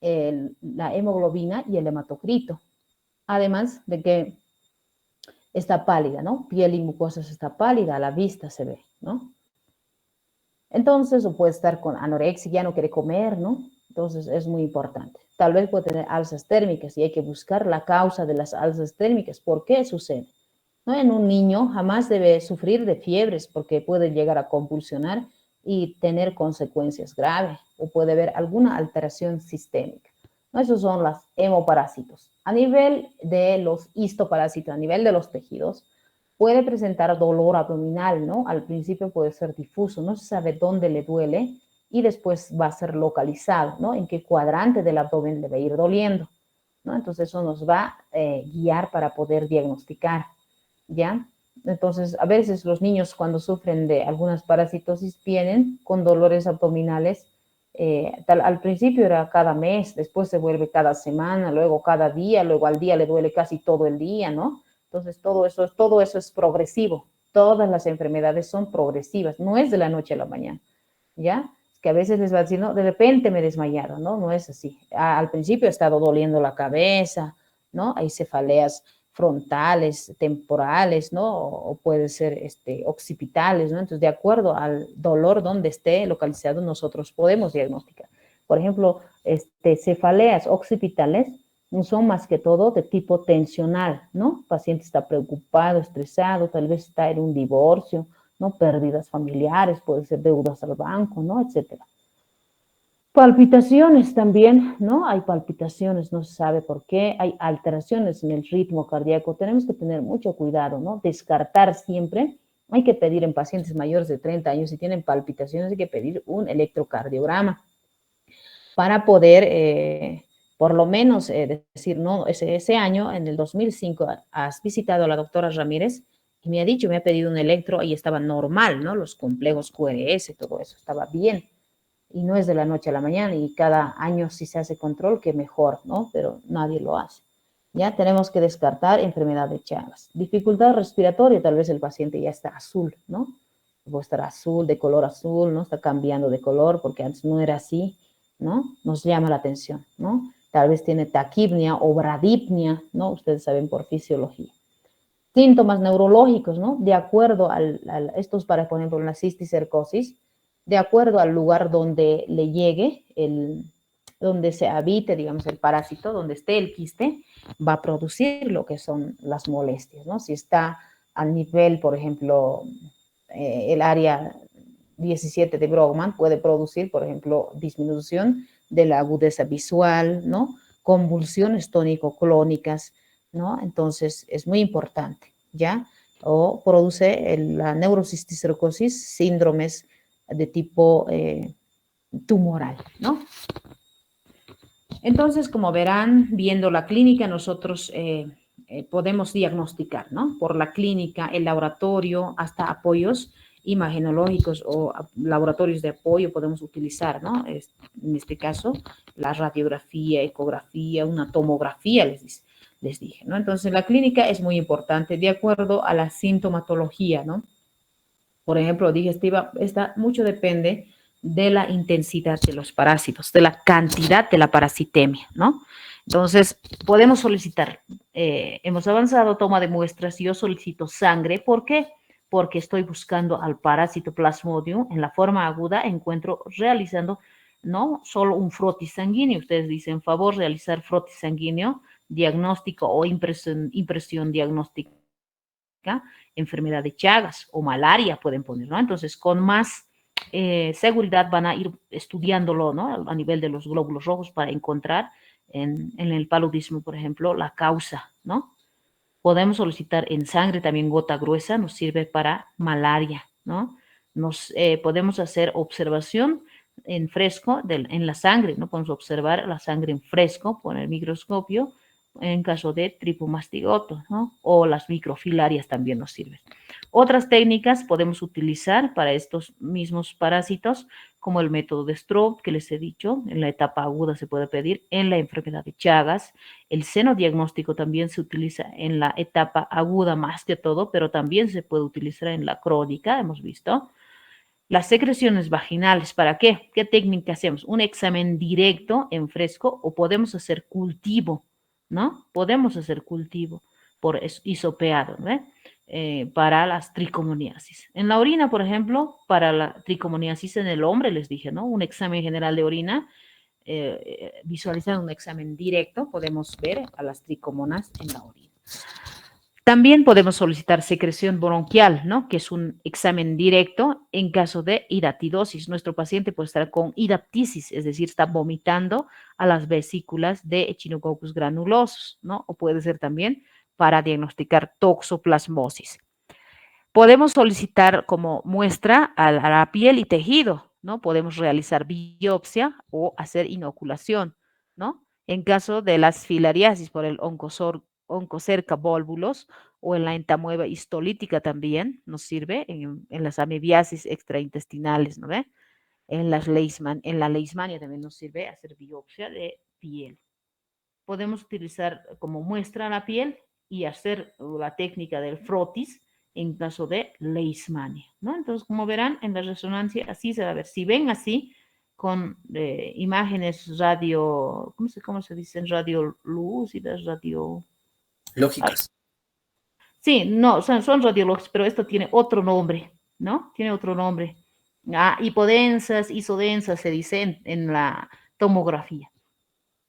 la hemoglobina y el hematocrito. Además de que está pálida, ¿no? Piel y mucosas está pálida, a la vista se ve, ¿no? Entonces, o puede estar con anorexia, ya no quiere comer, ¿no? Entonces, es muy importante. Tal vez puede tener alzas térmicas y hay que buscar la causa de las alzas térmicas. ¿Por qué sucede? ¿No? En un niño jamás debe sufrir de fiebres porque puede llegar a convulsionar y tener consecuencias graves o puede haber alguna alteración sistémica. ¿No? Esos son los hemoparásitos. A nivel de los histoparásitos, a nivel de los tejidos, puede presentar dolor abdominal, ¿no? Al principio puede ser difuso, no se sabe dónde le duele y después va a ser localizado, ¿no? En qué cuadrante del abdomen le va a ir doliendo, ¿no? Entonces eso nos va a guiar para poder diagnosticar, ¿ya? Entonces, a veces los niños cuando sufren de algunas parasitosis vienen con dolores abdominales. Al principio era cada mes, después se vuelve cada semana, luego cada día, luego al día le duele casi todo el día, ¿no? Entonces, todo eso es progresivo. Todas las enfermedades son progresivas, no es de la noche a la mañana, ¿ya? Es que a veces les va a decir, no, de repente me he desmayado, ¿no? No es así. Al principio ha estado doliendo la cabeza, ¿no? Hay cefaleas frontales, temporales, ¿no? O puede ser occipitales, ¿no? Entonces, de acuerdo al dolor donde esté localizado, nosotros podemos diagnosticar. Por ejemplo, cefaleas occipitales son más que todo de tipo tensional, ¿no? El paciente está preocupado, estresado, tal vez está en un divorcio, ¿no? Pérdidas familiares, puede ser deudas al banco, ¿no? Etcétera. Palpitaciones también, ¿no? Hay palpitaciones, no se sabe por qué, hay alteraciones en el ritmo cardíaco, tenemos que tener mucho cuidado, ¿no? Descartar siempre, hay que pedir en pacientes mayores de 30 años, si tienen palpitaciones, hay que pedir un electrocardiograma para poder, por lo menos, decir, no, ese año, en el 2005, has visitado a la doctora Ramírez y me ha dicho, me ha pedido un electro y estaba normal, ¿no? Los complejos QRS, todo eso, estaba bien y no es de la noche a la mañana y cada año si se hace control que mejor, ¿no? Pero nadie lo hace. Ya tenemos que descartar enfermedad de Chagas. Dificultad respiratoria, tal vez el paciente ya está azul, ¿no? Puede estar azul, de color azul, ¿no? Está cambiando de color porque antes no era así. ¿no? Nos llama la atención, ¿no? Tal vez tiene taquipnia o bradipnia, ¿no? Ustedes saben por fisiología. Síntomas neurológicos, ¿no? De acuerdo estos para, por ejemplo, la cisticercosis, de acuerdo al lugar donde le llegue, donde se habite, digamos, el parásito, donde esté el quiste, va a producir lo que son las molestias, ¿no? Si está al nivel, por ejemplo, el área 17 de Brodmann puede producir, por ejemplo, disminución de la agudeza visual, ¿no? Convulsiones tónico-clónicas, ¿no? Entonces, es muy importante, ¿ya? O produce la neurocisticercosis, síndromes de tipo tumoral, ¿no? Entonces, como verán, viendo la clínica, nosotros podemos diagnosticar, ¿no? Por la clínica, el laboratorio, hasta apoyos imagenológicos o laboratorios de apoyo podemos utilizar, ¿no? En este caso, la radiografía, ecografía, una tomografía, les dije, ¿no? Entonces, la clínica es muy importante de acuerdo a la sintomatología, ¿no? Por ejemplo, digestiva, mucho depende de la intensidad de los parásitos, de la cantidad de la parasitemia, ¿no? Entonces, podemos solicitar, hemos avanzado, toma de muestras, yo solicito sangre, ¿por qué? Porque estoy buscando al parásito Plasmodium en la forma aguda, encuentro realizando, no solo un frotis sanguíneo, ustedes dicen, favor, realizar frotis sanguíneo, diagnóstico o impresión diagnóstica, enfermedad de Chagas o malaria pueden poner, ¿no? Entonces, con más seguridad van a ir estudiándolo, ¿no? A nivel de los glóbulos rojos para encontrar en el paludismo, por ejemplo, la causa, ¿no? Podemos solicitar en sangre también gota gruesa, nos sirve para malaria, ¿no? Podemos hacer observación en fresco en la sangre, ¿no? Podemos observar la sangre en fresco con el microscopio en caso de tripomastigoto, ¿no? O las microfilarias también nos sirven. Otras técnicas podemos utilizar para estos mismos parásitos, como el método de Stroop, que les he dicho, en la etapa aguda se puede pedir, en la enfermedad de Chagas. El seno diagnóstico también se utiliza en la etapa aguda más que todo, pero también se puede utilizar en la crónica, hemos visto. Las secreciones vaginales, ¿para qué? ¿Qué técnica hacemos? Un examen directo en fresco o podemos hacer cultivo, ¿no? Podemos hacer cultivo por hisopeado, ¿no? Para las tricomoniasis. En la orina, por ejemplo, para la tricomoniasis en el hombre, les dije, ¿no? Un examen general de orina, visualizando un examen directo, podemos ver a las tricomonas en la orina. También podemos solicitar secreción bronquial, ¿no? Que es un examen directo en caso de hidatidosis. Nuestro paciente puede estar con hidaptisis, es decir, está vomitando a las vesículas de Echinococcus granulosos, ¿no? O puede ser también para diagnosticar toxoplasmosis. Podemos solicitar como muestra a la piel y tejido, ¿no? Podemos realizar biopsia o hacer inoculación, ¿no? En caso de las filariasis por el oncocerca volvulus o en la entamueba histolítica también nos sirve, en las amebiasis extraintestinales, ¿no ve? En la leishmania también nos sirve hacer biopsia de piel. Podemos utilizar como muestra la piel y hacer la técnica del frotis en caso de leishmania, ¿no? Entonces, como verán, en la resonancia así se va a ver. Si ven así, con imágenes ¿cómo se dicen? Radiolúcidas, Lógicas. Sí, no, son radiológicas, pero esto tiene otro nombre, ¿no? Tiene otro nombre. Hipodensas, isodensas se dice en la tomografía.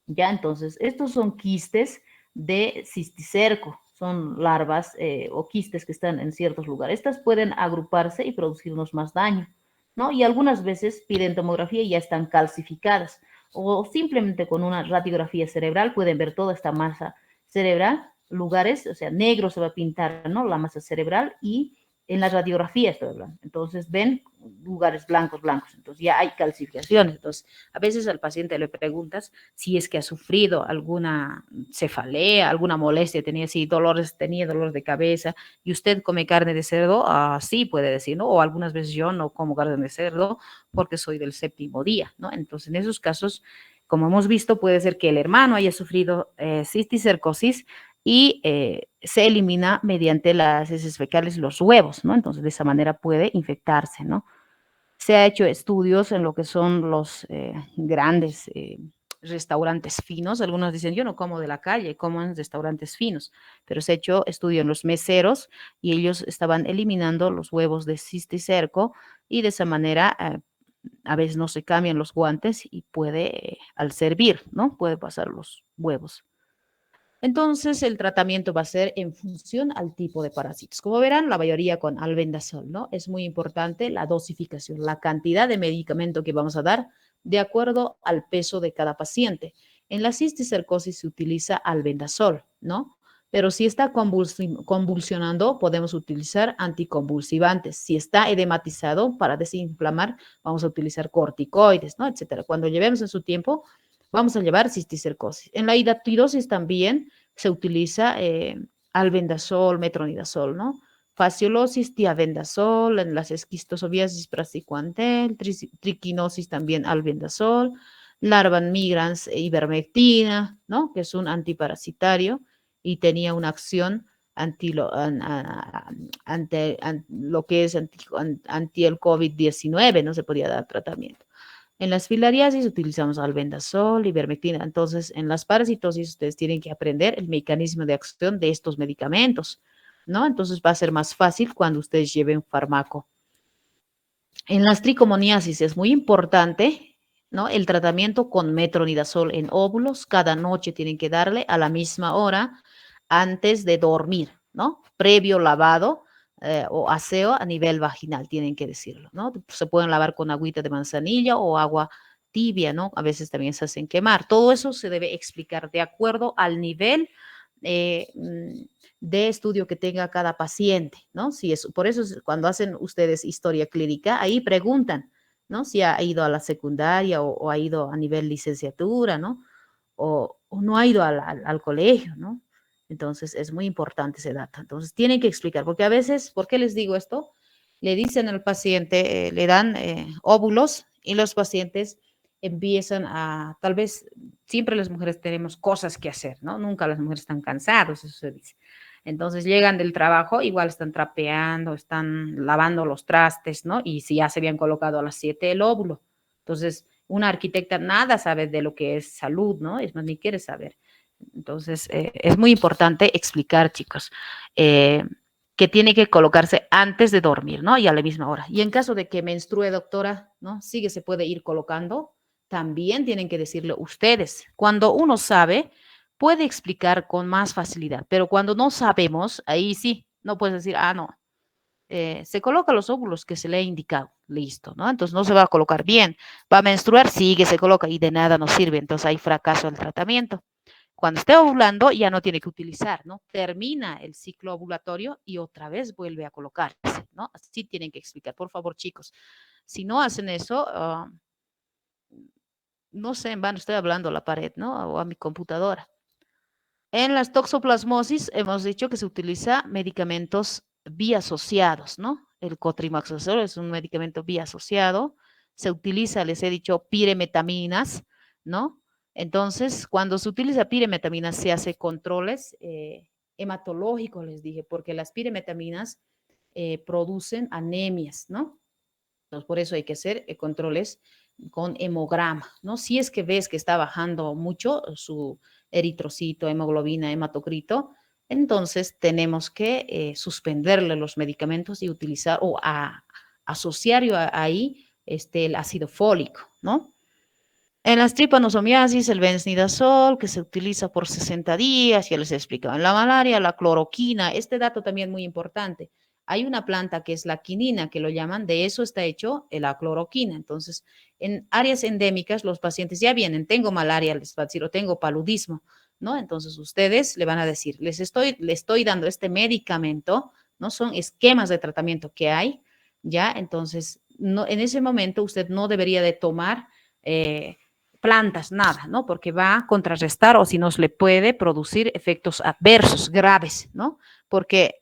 Ya, entonces, estos son quistes de cisticerco, son larvas o quistes que están en ciertos lugares. Estas pueden agruparse y producirnos más daño, ¿no? Y algunas veces piden tomografía y ya están calcificadas, o simplemente con una radiografía cerebral pueden ver toda esta masa cerebral, lugares, o sea, negro se va a pintar, ¿no? La masa cerebral y en la radiografía estoy hablando. Entonces ven lugares blancos, entonces ya hay calcificaciones. Entonces, a veces al paciente le preguntas si es que ha sufrido alguna cefalea, alguna molestia, tenía dolores de cabeza, y usted come carne de cerdo, sí puede decir, ¿no? O algunas veces yo no como carne de cerdo porque soy del 7º día, ¿no? Entonces, en esos casos, como hemos visto, puede ser que el hermano haya sufrido cisticercosis y se elimina mediante las heces fecales los huevos, ¿no? Entonces, de esa manera puede infectarse, ¿no? Se ha hecho estudios en lo que son los grandes restaurantes finos. Algunos dicen, yo no como de la calle, como en restaurantes finos, pero se ha hecho estudio en los meseros y ellos estaban eliminando los huevos de cisticerco y de esa manera a veces no se cambian los guantes y puede, al servir, ¿no? Puede pasar los huevos. Entonces, el tratamiento va a ser en función al tipo de parásitos. Como verán, la mayoría con albendazol, ¿no? Es muy importante la dosificación, la cantidad de medicamento que vamos a dar de acuerdo al peso de cada paciente. En la cisticercosis se utiliza albendazol, ¿no? Pero si está convulsionando, podemos utilizar anticonvulsivantes. Si está edematizado, para desinflamar, vamos a utilizar corticoides, ¿no? Etcétera. Cuando llevemos en su tiempo, vamos a llevar cisticercosis. En la hidatirosis también se utiliza albendazol, metronidazol, ¿no? Fasciolosis, tiabendazol, en las esquistosomiasis praziquantel, triquinosis también albendazol, larvan migrans, ivermectina, ¿no? Que es un antiparasitario y tenía una acción ante lo que es anti el COVID-19, no se podía dar tratamiento. En las filariasis utilizamos albendazol, ivermectina. Entonces, en las parasitosis ustedes tienen que aprender el mecanismo de acción de estos medicamentos, ¿no? Entonces va a ser más fácil cuando ustedes lleven fármaco. En las tricomoniasis es muy importante, ¿no? El tratamiento con metronidazol en óvulos. Cada noche tienen que darle a la misma hora antes de dormir, ¿no? Previo lavado o aseo a nivel vaginal, tienen que decirlo, ¿no? Se pueden lavar con agüita de manzanilla o agua tibia, ¿no? A veces también se hacen quemar. Todo eso se debe explicar de acuerdo al nivel de estudio que tenga cada paciente, ¿no? Si es, por eso cuando hacen ustedes historia clínica, ahí preguntan, ¿no? Si ha ido a la secundaria o ha ido a nivel licenciatura, ¿no? O no ha ido al colegio, ¿no? Entonces, es muy importante ese dato. Entonces, tienen que explicar, porque a veces, ¿por qué les digo esto? Le dicen al paciente, le dan óvulos y los pacientes empiezan a, tal vez, siempre las mujeres tenemos cosas que hacer, ¿no? Nunca las mujeres están cansadas, eso se dice. Entonces, llegan del trabajo, igual están trapeando, están lavando los trastes, ¿no? Y si ya se habían colocado a las 7 el óvulo. Entonces, una arquitecta nada sabe de lo que es salud, ¿no? Es más, ni quiere saber. Entonces, es muy importante explicar, chicos, que tiene que colocarse antes de dormir, ¿no? Y a la misma hora. Y en caso de que menstrue, doctora, ¿no? Sí que se puede ir colocando, también tienen que decirle ustedes. Cuando uno sabe, puede explicar con más facilidad, pero cuando no sabemos, ahí sí, no puedes decir, ah, no, se coloca los óvulos que se le ha indicado, listo, ¿no? Entonces no se va a colocar bien. Va a menstruar, sigue, se coloca y de nada nos sirve, entonces hay fracaso del tratamiento. Cuando esté ovulando ya no tiene que utilizar, ¿no? Termina el ciclo ovulatorio y otra vez vuelve a colocarse, ¿no? Así tienen que explicar, por favor, chicos. Si no hacen eso, no sé, en vano estoy hablando a la pared, ¿no? O a mi computadora. En las toxoplasmosis hemos dicho que se utiliza medicamentos biasociados, ¿no? El cotrimaxazol es un medicamento biasociado. Se utiliza, les he dicho, piremetaminas, ¿no? Entonces, cuando se utiliza piremetaminas, se hace controles hematológicos, les dije, porque las piremetaminas producen anemias, ¿no? Entonces, por eso hay que hacer controles con hemograma, ¿no? Si es que ves que está bajando mucho su eritrocito, hemoglobina, hematocrito, entonces tenemos que suspenderle los medicamentos y utilizar o asociar ahí el ácido fólico, ¿no? En las tripanosomiasis, el benznidazol, que se utiliza por 60 días, ya les he explicado. En la malaria, la cloroquina, este dato también muy importante. Hay una planta que es la quinina, que lo llaman, de eso está hecho la cloroquina. Entonces, en áreas endémicas, los pacientes ya vienen, tengo malaria, les va a decir, o tengo paludismo, ¿no? Entonces, ustedes le van a decir, le estoy dando este medicamento, ¿no? Son esquemas de tratamiento que hay, ¿ya? Entonces, no, en ese momento usted no debería de tomar plantas, nada, ¿no? Porque va a contrarrestar o si no le puede producir efectos adversos graves, ¿no? Porque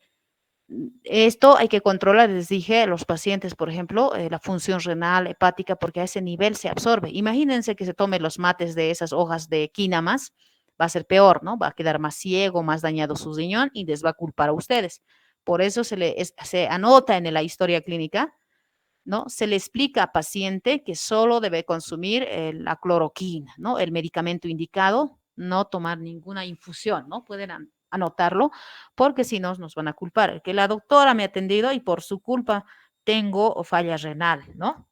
esto hay que controlar, les dije, a los pacientes, por ejemplo, la función renal, hepática, porque a ese nivel se absorbe. Imagínense que se tome los mates de esas hojas de quínamas, va a ser peor, ¿no? Va a quedar más ciego, más dañado su riñón y les va a culpar a ustedes. Por eso se anota en la historia clínica ¿no? Se le explica al paciente que solo debe consumir la cloroquina, ¿no? El medicamento indicado, no tomar ninguna infusión, ¿no? Pueden anotarlo porque si no nos van a culpar. Que la doctora me ha atendido y por su culpa tengo falla renal, ¿no?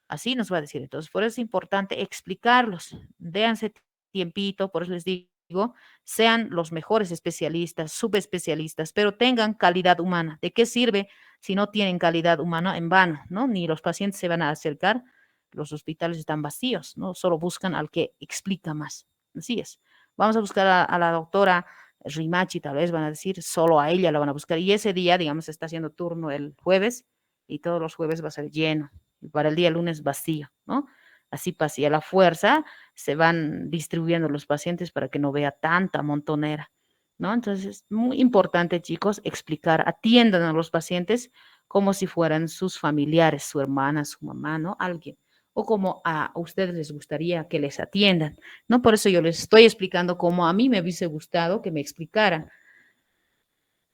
Así nos va a decir. Entonces, por eso es importante explicarlos. Déanse tiempito, por eso les digo, sean los mejores especialistas, subespecialistas, pero tengan calidad humana. ¿De qué sirve si no tienen calidad humana? En vano, ¿no? Ni los pacientes se van a acercar, los hospitales están vacíos, ¿no? Solo buscan al que explica más. Así es. Vamos a buscar a la doctora Rimachi, tal vez van a decir, solo a ella la van a buscar. Y ese día, digamos, está haciendo turno el jueves y todos los jueves va a ser lleno. Y para el día lunes vacío, ¿no? Así pasa. Y a la fuerza se van distribuyendo los pacientes para que no vea tanta montonera, ¿no? Entonces, es muy importante, chicos, explicar, atiendan a los pacientes como si fueran sus familiares, su hermana, su mamá, ¿no? Alguien. O como a ustedes les gustaría que les atiendan, ¿no? Por eso yo les estoy explicando cómo a mí me hubiese gustado que me explicaran.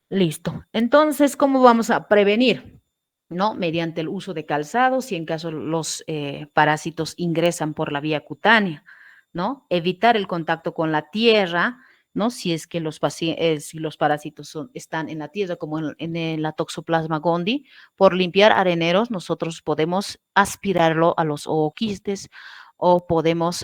Listo. Entonces, ¿cómo vamos a prevenir? ¿No? Mediante el uso de calzado, si en caso los parásitos ingresan por la vía cutánea, ¿no? Evitar el contacto con la tierra, ¿no? Si es que si los parásitos están en la tierra, como en la Toxoplasma gondii, por limpiar areneros, nosotros podemos aspirarlo a los ooquistes o podemos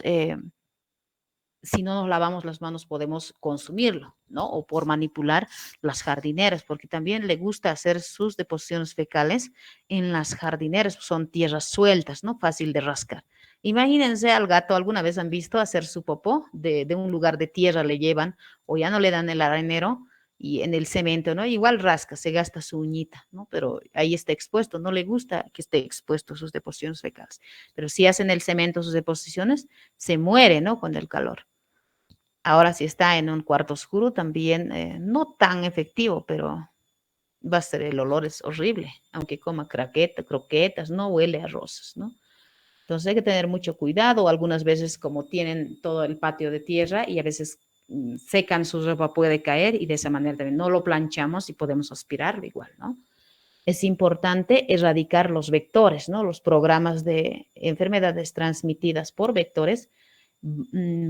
si no nos lavamos las manos podemos consumirlo, ¿no? O por manipular las jardineras, porque también le gusta hacer sus deposiciones fecales en las jardineras, son tierras sueltas, ¿no? Fácil de rascar. Imagínense al gato, ¿alguna vez han visto hacer su popó? De un lugar de tierra le llevan o ya no le dan el arenero y en el cemento, ¿no? Igual rasca, se gasta su uñita, ¿no? Pero ahí está expuesto, no le gusta que esté expuesto sus deposiciones fecales. Pero si hacen el cemento sus deposiciones, se muere, ¿no? Con el calor. Ahora si está en un cuarto oscuro también no tan efectivo, pero va a ser el olor es horrible, aunque coma croquetas, no huele a rosas, ¿no? Entonces hay que tener mucho cuidado, algunas veces como tienen todo el patio de tierra y a veces secan su ropa puede caer y de esa manera también no lo planchamos y podemos aspirarlo igual, ¿no? Es importante erradicar los vectores, ¿no? Los programas de enfermedades transmitidas por vectores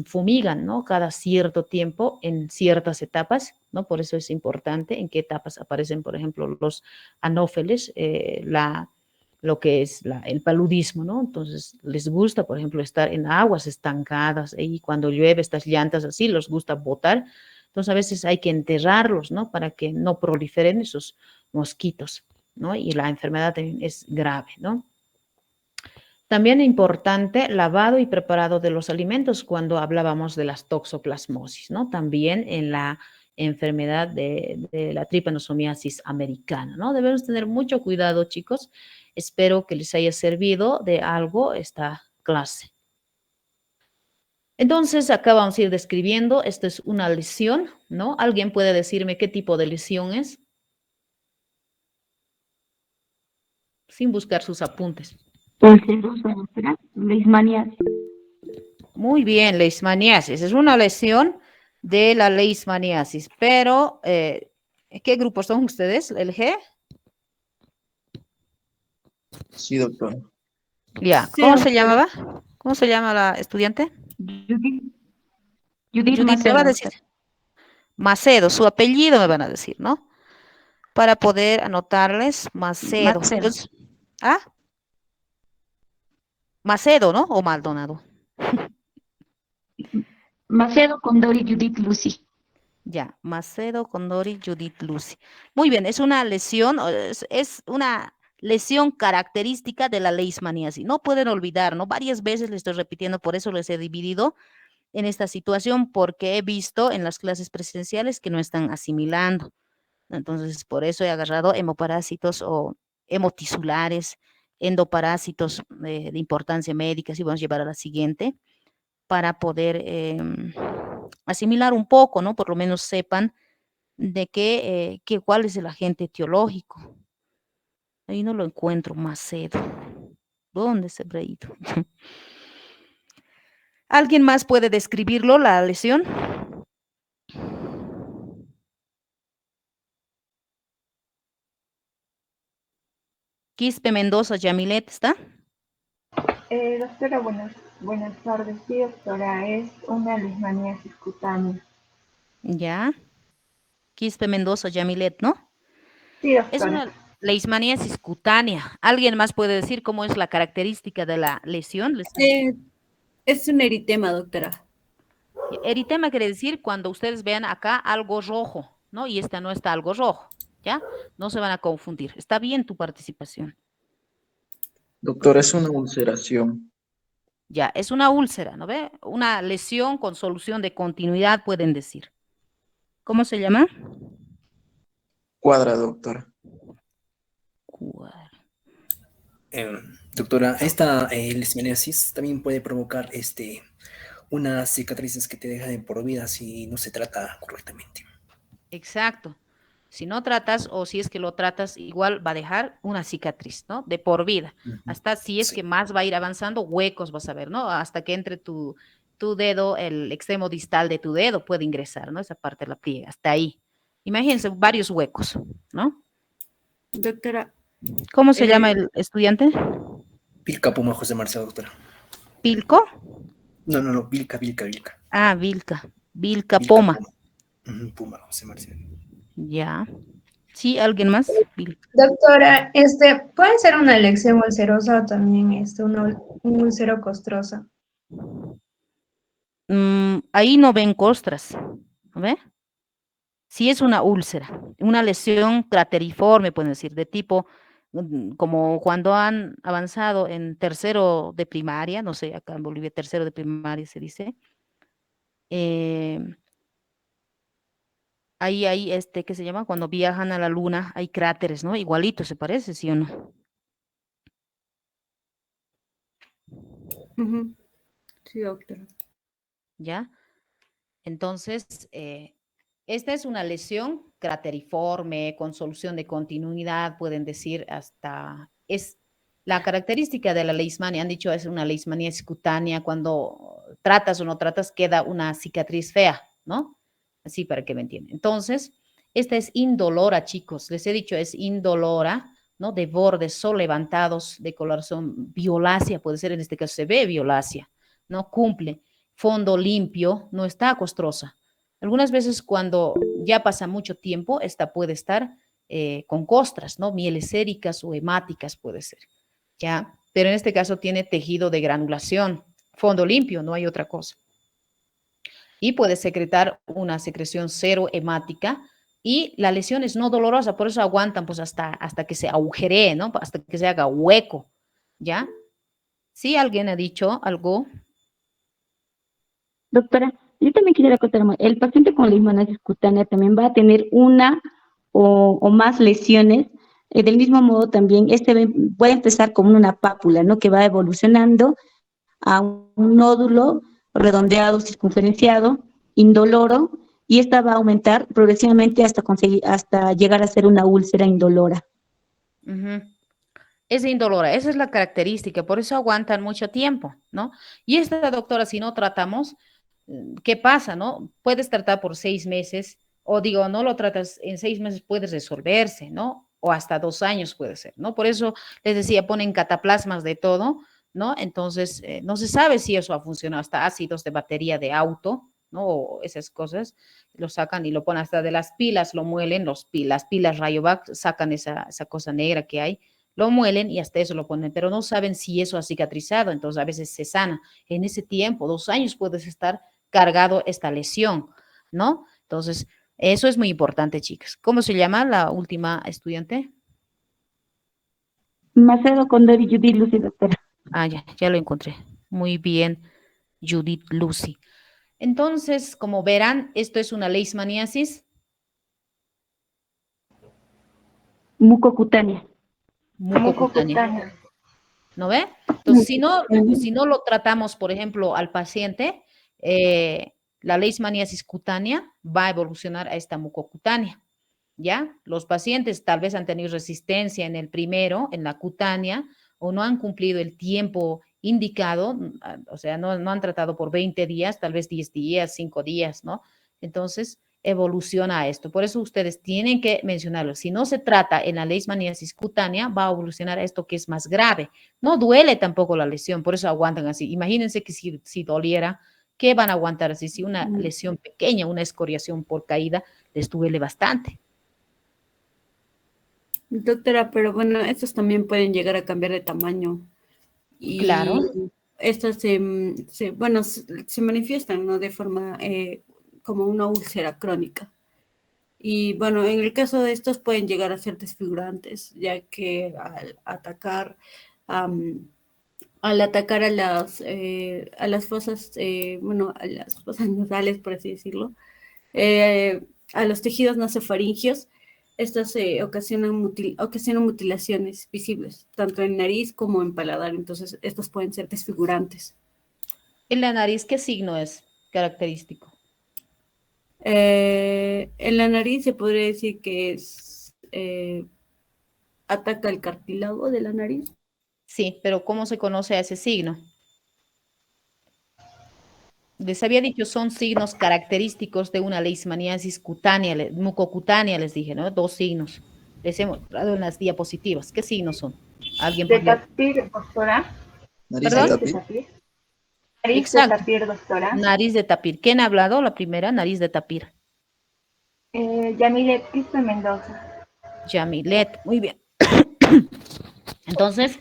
fumigan, ¿no? Cada cierto tiempo en ciertas etapas, ¿no? Por eso es importante en qué etapas aparecen, por ejemplo, los anófeles, lo que es el paludismo, ¿no? Entonces, les gusta, por ejemplo, estar en aguas estancadas y cuando llueve estas llantas así, les gusta botar. Entonces, a veces hay que enterrarlos, ¿no? Para que no proliferen esos mosquitos, ¿no? Y la enfermedad también es grave, ¿no? También es importante lavado y preparado de los alimentos cuando hablábamos de las toxoplasmosis, ¿no? También en la enfermedad de la tripanosomiasis americana, ¿no? Debemos tener mucho cuidado, chicos. Espero que les haya servido de algo esta clase. Entonces, acá vamos a ir describiendo, esta es una lesión, ¿no? ¿Alguien puede decirme qué tipo de lesión es? Sin buscar sus apuntes. Leishmaniasis. Muy bien, leishmaniasis. Es una lesión de la leishmaniasis, pero ¿qué grupo son ustedes? ¿El G? Sí, doctor. Ya, Sí, ¿cómo se doctora. llamaba? ¿Cómo se llama la estudiante? Judith Judith, me va a Macedo. decir. Macedo, su apellido me van a decir, ¿no? Para poder anotarles Macedo. Macedo. Entonces, ¿ah? Macedo, ¿no? O Maldonado. Macedo Condori Judith Lucy. Ya, Macedo Condori Judith Lucy. Muy bien, es una lesión, es una lesión característica de la leishmaniasis. No pueden olvidar, ¿no? Varias veces les estoy repitiendo, por eso les he dividido en esta situación, porque he visto en las clases presenciales que no están asimilando. Entonces, por eso he agarrado hemoparásitos o hemotisulares, endoparásitos de importancia médica, si vamos a llevar a la siguiente, para poder asimilar un poco, ¿no? Por lo menos sepan de cuál es el agente etiológico. Ahí no lo encuentro, Macedo. ¿Dónde se habrá ido? ¿Alguien más puede describirlo, la lesión? Quispe Mendoza Yamilet, ¿está? Doctora, buenas tardes. Sí, doctora, es una leishmaniasis cutánea. Ya. Quispe Mendoza Yamilet, ¿no? Sí, Es doctora. una leishmaniasis cutánea. ¿Alguien más puede decir cómo es la característica de la lesión? Es un eritema, doctora. Eritema quiere decir cuando ustedes vean acá algo rojo, ¿no? Y esta no está algo rojo, ¿ya? No se van a confundir. Está bien tu participación. Doctor, es una ulceración. Ya, es una úlcera, ¿no ve? Una lesión con solución de continuidad, pueden decir. ¿Cómo se llama? Cuadra, doctora. Eh, Doctora, esta leishmaniasis también puede provocar unas cicatrices que te dejan de por vida si no se trata correctamente. Exacto. Si no tratas o si es que lo tratas, igual va a dejar una cicatriz, ¿no? De por vida. Hasta si es Sí. que más va a ir avanzando, huecos vas a ver, ¿no? Hasta que entre tu dedo, el extremo distal de tu dedo puede ingresar, ¿no? Esa parte de la pliega, hasta ahí. Imagínense varios huecos, ¿no? Doctora, ¿Cómo se llama eh, el estudiante? Vilca Puma José Marcelo, doctora. ¿Pilco? No, Vilca. Ah, Vilca. Vilca Vilca Poma. Puma. Puma José Marcelo. Ya. ¿Sí? ¿Alguien más? Vilca. Doctora, puede ser una lesión ulcerosa o también un úlcero costroso. Ahí no ven costras, ¿no ve? Si es una úlcera, una lesión crateriforme, pueden decir, de tipo, como cuando han avanzado en tercero de primaria, no sé, acá en Bolivia tercero de primaria se dice, eh, ahí, ¿qué se llama? Cuando viajan a la luna, hay cráteres, ¿no? Igualito se parece, ¿sí o no? sí, doctora. ¿Ya? Entonces, esta es una lesión crateriforme, con solución de continuidad, pueden decir hasta, es la característica de la leishmania, han dicho es una leishmaniasis cutánea, cuando tratas o no tratas queda una cicatriz fea, ¿no? Así para que me entiendan. Entonces, esta es indolora, chicos, les he dicho es indolora, ¿no? De bordes solo levantados, de coloración violácea, puede ser en este caso se ve violácea, ¿no? Cumple fondo limpio, no está costrosa. Algunas veces cuando ya pasa mucho tiempo, esta puede estar con costras, ¿no? Mieles séricas o hemáticas puede ser, ¿ya? Pero en este caso tiene tejido de granulación, fondo limpio, no hay otra cosa. Y puede secretar una secreción cero hemática y la lesión es no dolorosa, por eso aguantan pues hasta que se agujeree, ¿no? Hasta que se haga hueco, ¿ya? ¿Sí alguien ha dicho algo? Doctora, yo también quisiera contarme, el paciente con leishmaniasis cutánea también va a tener una o más lesiones. Del mismo modo también, puede empezar como una pápula, ¿no? Que va evolucionando a un nódulo redondeado, circunferenciado, indoloro, y esta va a aumentar progresivamente hasta llegar a ser una úlcera indolora. Ujú. Es indolora, esa es la característica, por eso aguantan mucho tiempo, ¿no? Y esta doctora, si no tratamos, ¿qué pasa, no? Puedes tratar por 6 meses, o digo, no lo tratas en 6 meses, puedes resolverse, ¿no? O hasta 2 años puede ser, ¿no? Por eso les decía, ponen cataplasmas de todo, ¿no? Entonces, no se sabe si eso ha funcionado, hasta ácidos de batería de auto, ¿no? O esas cosas, lo sacan y lo ponen hasta de las pilas, lo muelen, las pilas Rayovac sacan esa cosa negra que hay, lo muelen y hasta eso lo ponen, pero no saben si eso ha cicatrizado, entonces a veces se sana. En ese tiempo, 2 años puedes estar cargado esta lesión, ¿no? Entonces, eso es muy importante, chicas. ¿Cómo se llama la última estudiante? Macedo Condori Judith Lucy, doctora. Ah, ya lo encontré. Muy bien, Judith Lucy. Entonces, como verán, esto es una leishmaniasis Mucocutánea. mucocutánea. ¿No ve? Entonces, si no lo tratamos, por ejemplo, al paciente, la leishmaniasis cutánea va a evolucionar a esta mucocutánea, ¿ya? Los pacientes tal vez han tenido resistencia en el primero, en la cutánea, o no han cumplido el tiempo indicado, o sea, no han tratado por 20 días, tal vez 10 días, 5 días, ¿no? Entonces, evoluciona a esto. Por eso ustedes tienen que mencionarlo. Si no se trata en la leishmaniasis cutánea, va a evolucionar a esto que es más grave. No duele tampoco la lesión, por eso aguantan así. Imagínense que si doliera, ¿qué van a aguantar así? Si una lesión pequeña, una escoriación por caída, les duele bastante. Doctora, pero bueno, estos también pueden llegar a cambiar de tamaño. Y Claro. estas bueno, se manifiestan, ¿no? De forma como una úlcera crónica. Y bueno, en el caso de estos pueden llegar a ser desfigurantes, ya que al atacar a las fosas, bueno, a las fosas nasales, por así decirlo, a los tejidos nasofaringios, estas ocasionan mutilaciones visibles, tanto en nariz como en paladar. Entonces, estos pueden ser desfigurantes. En la nariz, ¿qué signo es característico? En la nariz se podría decir que ataca el cartílago de la nariz. Sí, pero ¿cómo se conoce a ese signo? Les había dicho, son signos característicos de una leishmaniasis cutánea, mucocutánea, les dije, ¿no? 2 signos. Les hemos dado en las diapositivas. ¿Qué signos son? ¿Alguien De podría? tapir, doctora. Nariz ¿Perdón? de Nariz de tapir. tapir. Nariz de Exacto. tapir, doctora. Nariz de tapir. ¿Quién ha hablado? La primera, nariz de tapir. Yamilet Cristo Mendoza. Yamilet, muy bien. Entonces,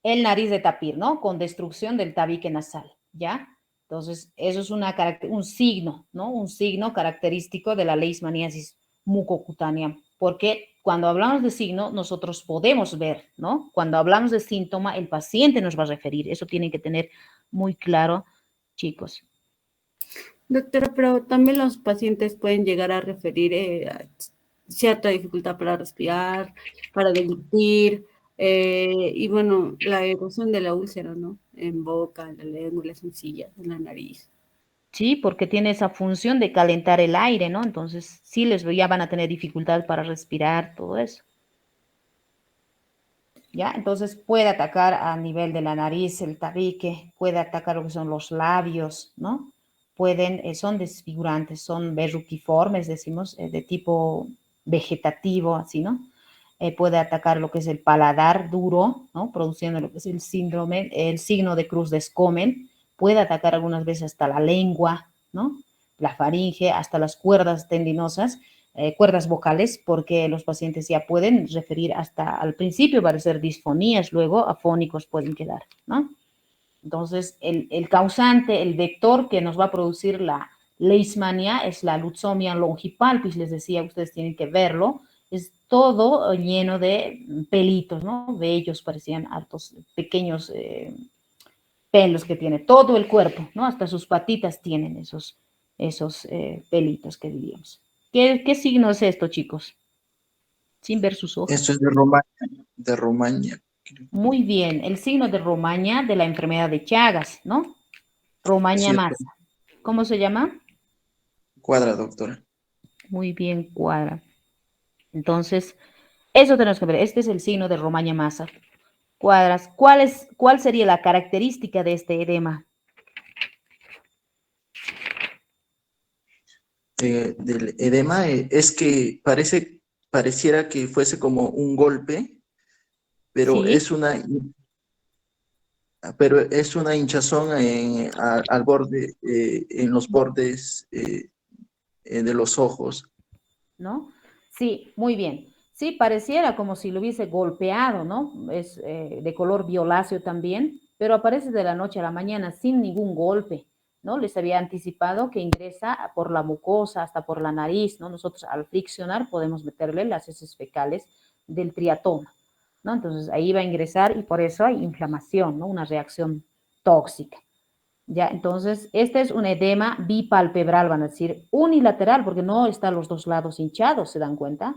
el nariz de tapir, ¿no? Con destrucción del tabique nasal, ¿ya? Entonces, eso es un signo, ¿no? Un signo característico de la leishmaniasis mucocutánea, porque cuando hablamos de signo, nosotros podemos ver, ¿no? Cuando hablamos de síntoma, el paciente nos va a referir. Eso tienen que tener muy claro, chicos. Doctora, pero también los pacientes pueden llegar a referir a cierta dificultad para respirar, para deglutir, y bueno, la erosión de la úlcera, ¿no? En boca, en la lengua, en las encías, en la nariz. Sí, porque tiene esa función de calentar el aire, ¿no? Entonces, sí, ya van a tener dificultad para respirar, todo eso. ¿Ya? Entonces, puede atacar a nivel de la nariz, el tabique, puede atacar lo que son los labios, ¿no? Son desfigurantes, son verruquiformes, decimos, de tipo vegetativo, así, ¿no? Puede atacar lo que es el paladar duro, ¿no? Produciendo lo que es el signo de Cruz de Escomen. Puede atacar algunas veces hasta la lengua, ¿no? La faringe, hasta las cuerdas tendinosas, cuerdas vocales, porque los pacientes ya pueden referir hasta al principio va a ser disfonías, luego afónicos pueden quedar, ¿no? Entonces, el causante, el vector que nos va a producir la leishmania es la Lutzomia longipalpis, les decía, ustedes tienen que verlo, es todo lleno de pelitos, ¿no? Vellos, parecían hartos pequeños pelos que tiene todo el cuerpo, ¿no? Hasta sus patitas tienen esos pelitos que diríamos. ¿Qué signo es esto, chicos? Sin ver sus ojos. Esto es de Romaña. De Romaña. Muy bien, el signo de Romaña de la enfermedad de Chagas, ¿no? Romaña Sí, masa. ¿Cómo se llama? cuadra, doctora. Muy bien, cuadra. Entonces, eso tenemos que ver. Este es el signo de Romaña masa. Cuadras. ¿Cuál sería la característica de este edema? Del edema es que pareciera que fuese como un golpe, pero Sí. es una hinchazón al borde, en los bordes de los ojos. ¿No? Sí, muy bien. Sí, pareciera como si lo hubiese golpeado, ¿no? Es de color violáceo también, pero aparece de la noche a la mañana sin ningún golpe, ¿no? Les había anticipado que ingresa por la mucosa hasta por la nariz, ¿no? Nosotros al friccionar podemos meterle las heces fecales del triatoma, ¿no? Entonces ahí va a ingresar y por eso hay inflamación, ¿no? Una reacción tóxica. Ya, entonces, este es un edema bipalpebral, van a decir, unilateral, porque no están los dos lados hinchados, ¿se dan cuenta?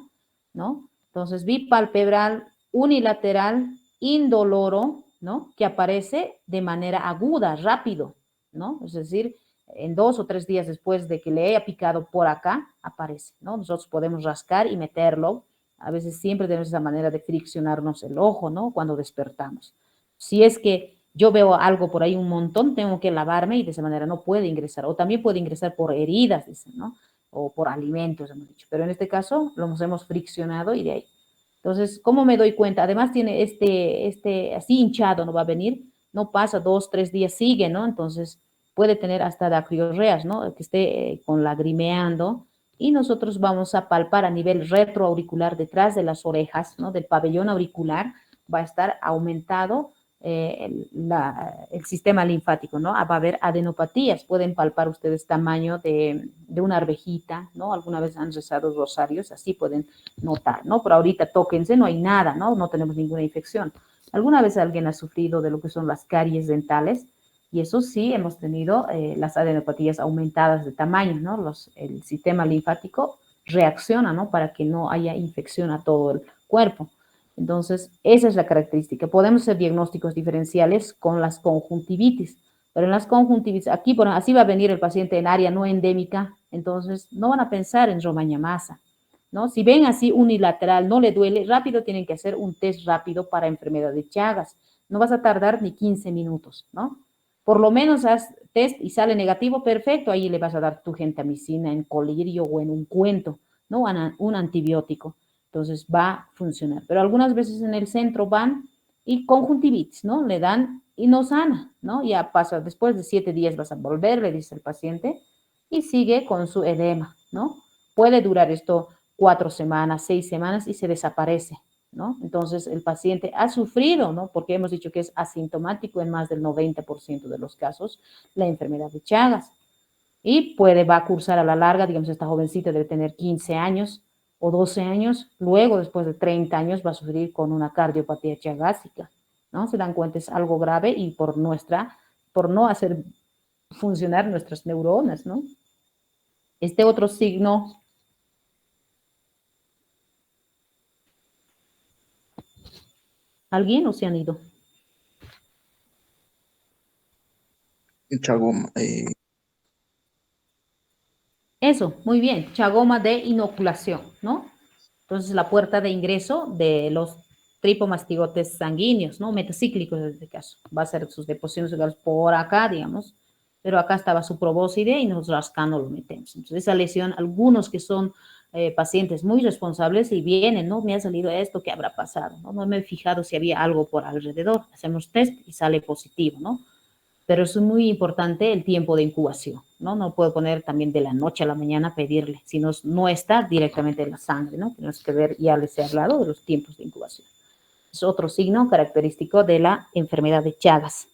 ¿No? Entonces, bipalpebral, unilateral, indoloro, ¿no? Que aparece de manera aguda, rápido, ¿no? Es decir, en 2 o 3 días después de que le haya picado por acá, aparece, ¿no? Nosotros podemos rascar y meterlo. A veces siempre tenemos esa manera de friccionarnos el ojo, ¿no? Cuando despertamos. Si es que yo veo algo por ahí un montón, tengo que lavarme y de esa manera no puede ingresar. O también puede ingresar por heridas, dicen, ¿no? o por alimentos, hemos dicho. Pero en este caso los hemos friccionado y de ahí. Entonces, ¿cómo me doy cuenta? Además tiene así hinchado, no va a venir, no pasa 2, 3 días, sigue, ¿no? Entonces puede tener hasta dacriorreas, ¿no? Que esté con lagrimeando, y nosotros vamos a palpar a nivel retroauricular detrás de las orejas, ¿no? Del pabellón auricular va a estar aumentado el sistema linfático, ¿no? Va a haber adenopatías, pueden palpar ustedes tamaño de una arvejita, ¿no? Alguna vez han rezado rosarios, así pueden notar, ¿no? Pero ahorita tóquense, no hay nada, ¿no? No tenemos ninguna infección. ¿Alguna vez alguien ha sufrido de lo que son las caries dentales? Y eso sí, hemos tenido las adenopatías aumentadas de tamaño, ¿no? El sistema linfático reacciona, ¿no? Para que no haya infección a todo el cuerpo. Entonces, esa es la característica. Podemos hacer diagnósticos diferenciales con las conjuntivitis, pero en las conjuntivitis, aquí así va a venir el paciente en área no endémica, entonces no van a pensar en romaña masa, ¿no? Si ven así unilateral, no le duele, rápido tienen que hacer un test rápido para enfermedad de Chagas. No vas a tardar ni 15 minutos, ¿no? Por lo menos haz test y sale negativo, perfecto, ahí le vas a dar tu gentamicina en colirio o en ungüento, ¿no? Un antibiótico. Entonces va a funcionar. Pero algunas veces en el centro van y conjuntivitis, ¿no? Le dan y no sana, ¿no? Ya pasa, después de 7 días vas a volver, le dice el paciente, y sigue con su edema, ¿no? Puede durar esto 4 semanas, 6 semanas y se desaparece, ¿no? Entonces el paciente ha sufrido, ¿no? Porque hemos dicho que es asintomático en más del 90% de los casos la enfermedad de Chagas. Y va a cursar a la larga, digamos, esta jovencita debe tener 15 años o 12 años, luego después de 30 años va a sufrir con una cardiopatía chagásica, ¿no? Se dan cuenta, es algo grave y por no hacer funcionar nuestras neuronas, ¿no? Este otro signo, ¿alguien o se han ido? Chagoma, Eso, muy bien, chagoma de inoculación, ¿no? Entonces, la puerta de ingreso de los tripomastigotes sanguíneos, ¿no? Metacíclicos en este caso. Va a ser sus deposiciones por acá, digamos, pero acá estaba su probóscide y nosotros rascando lo metemos. Entonces, esa lesión, algunos que son pacientes muy responsables y vienen, ¿no? Me ha salido esto, ¿qué habrá pasado? No me he fijado si había algo por alrededor. Hacemos test y sale positivo, ¿no? Pero es muy importante el tiempo de incubación, ¿no? No puedo poner también de la noche a la mañana pedirle, si no está directamente en la sangre, ¿no? Tenemos que ver, ya les he hablado de los tiempos de incubación. Es otro signo característico de la enfermedad de Chagas.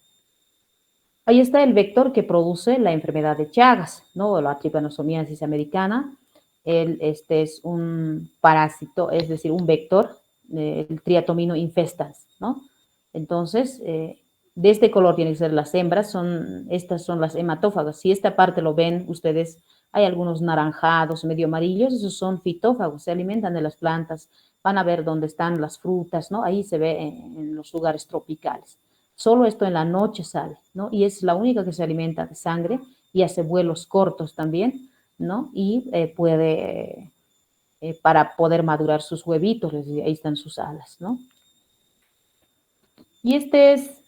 Ahí está el vector que produce la enfermedad de Chagas, ¿no? La trypanosomiasis americana. Este es un parásito, es decir, un vector, el triatomino infestans, ¿no? Entonces, de este color tienen que ser las hembras, estas son las hematófagas. Si esta parte lo ven ustedes, hay algunos naranjados, medio amarillos, esos son fitófagos, se alimentan de las plantas, van a ver dónde están las frutas, ¿no? Ahí se ve en los lugares tropicales. Solo esto en la noche sale, ¿no? Y es la única que se alimenta de sangre y hace vuelos cortos también, ¿no? Y para poder madurar sus huevitos, ahí están sus alas, ¿no? Y este es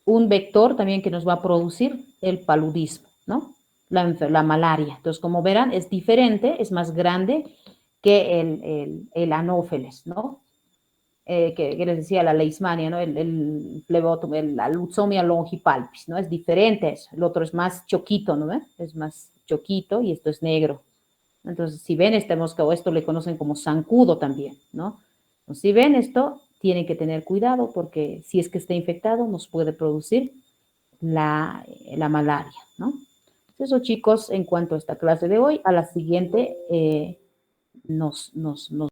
un vector también que nos va a producir el paludismo, ¿no? La malaria. Entonces, como verán, es diferente, es más grande que el anófeles, ¿no? Que les decía la leishmania, ¿no? El flebotum, la Lutzomia longipalpis, ¿no? Es diferente eso. El otro es más choquito, ¿no? Es más choquito y esto es negro. Entonces, si ven esta mosca, o esto le conocen como zancudo también, ¿no? Entonces, si ven esto, tienen que tener cuidado porque si es que está infectado, nos puede producir la malaria, ¿no? Eso, chicos, en cuanto a esta clase de hoy, a la siguiente nos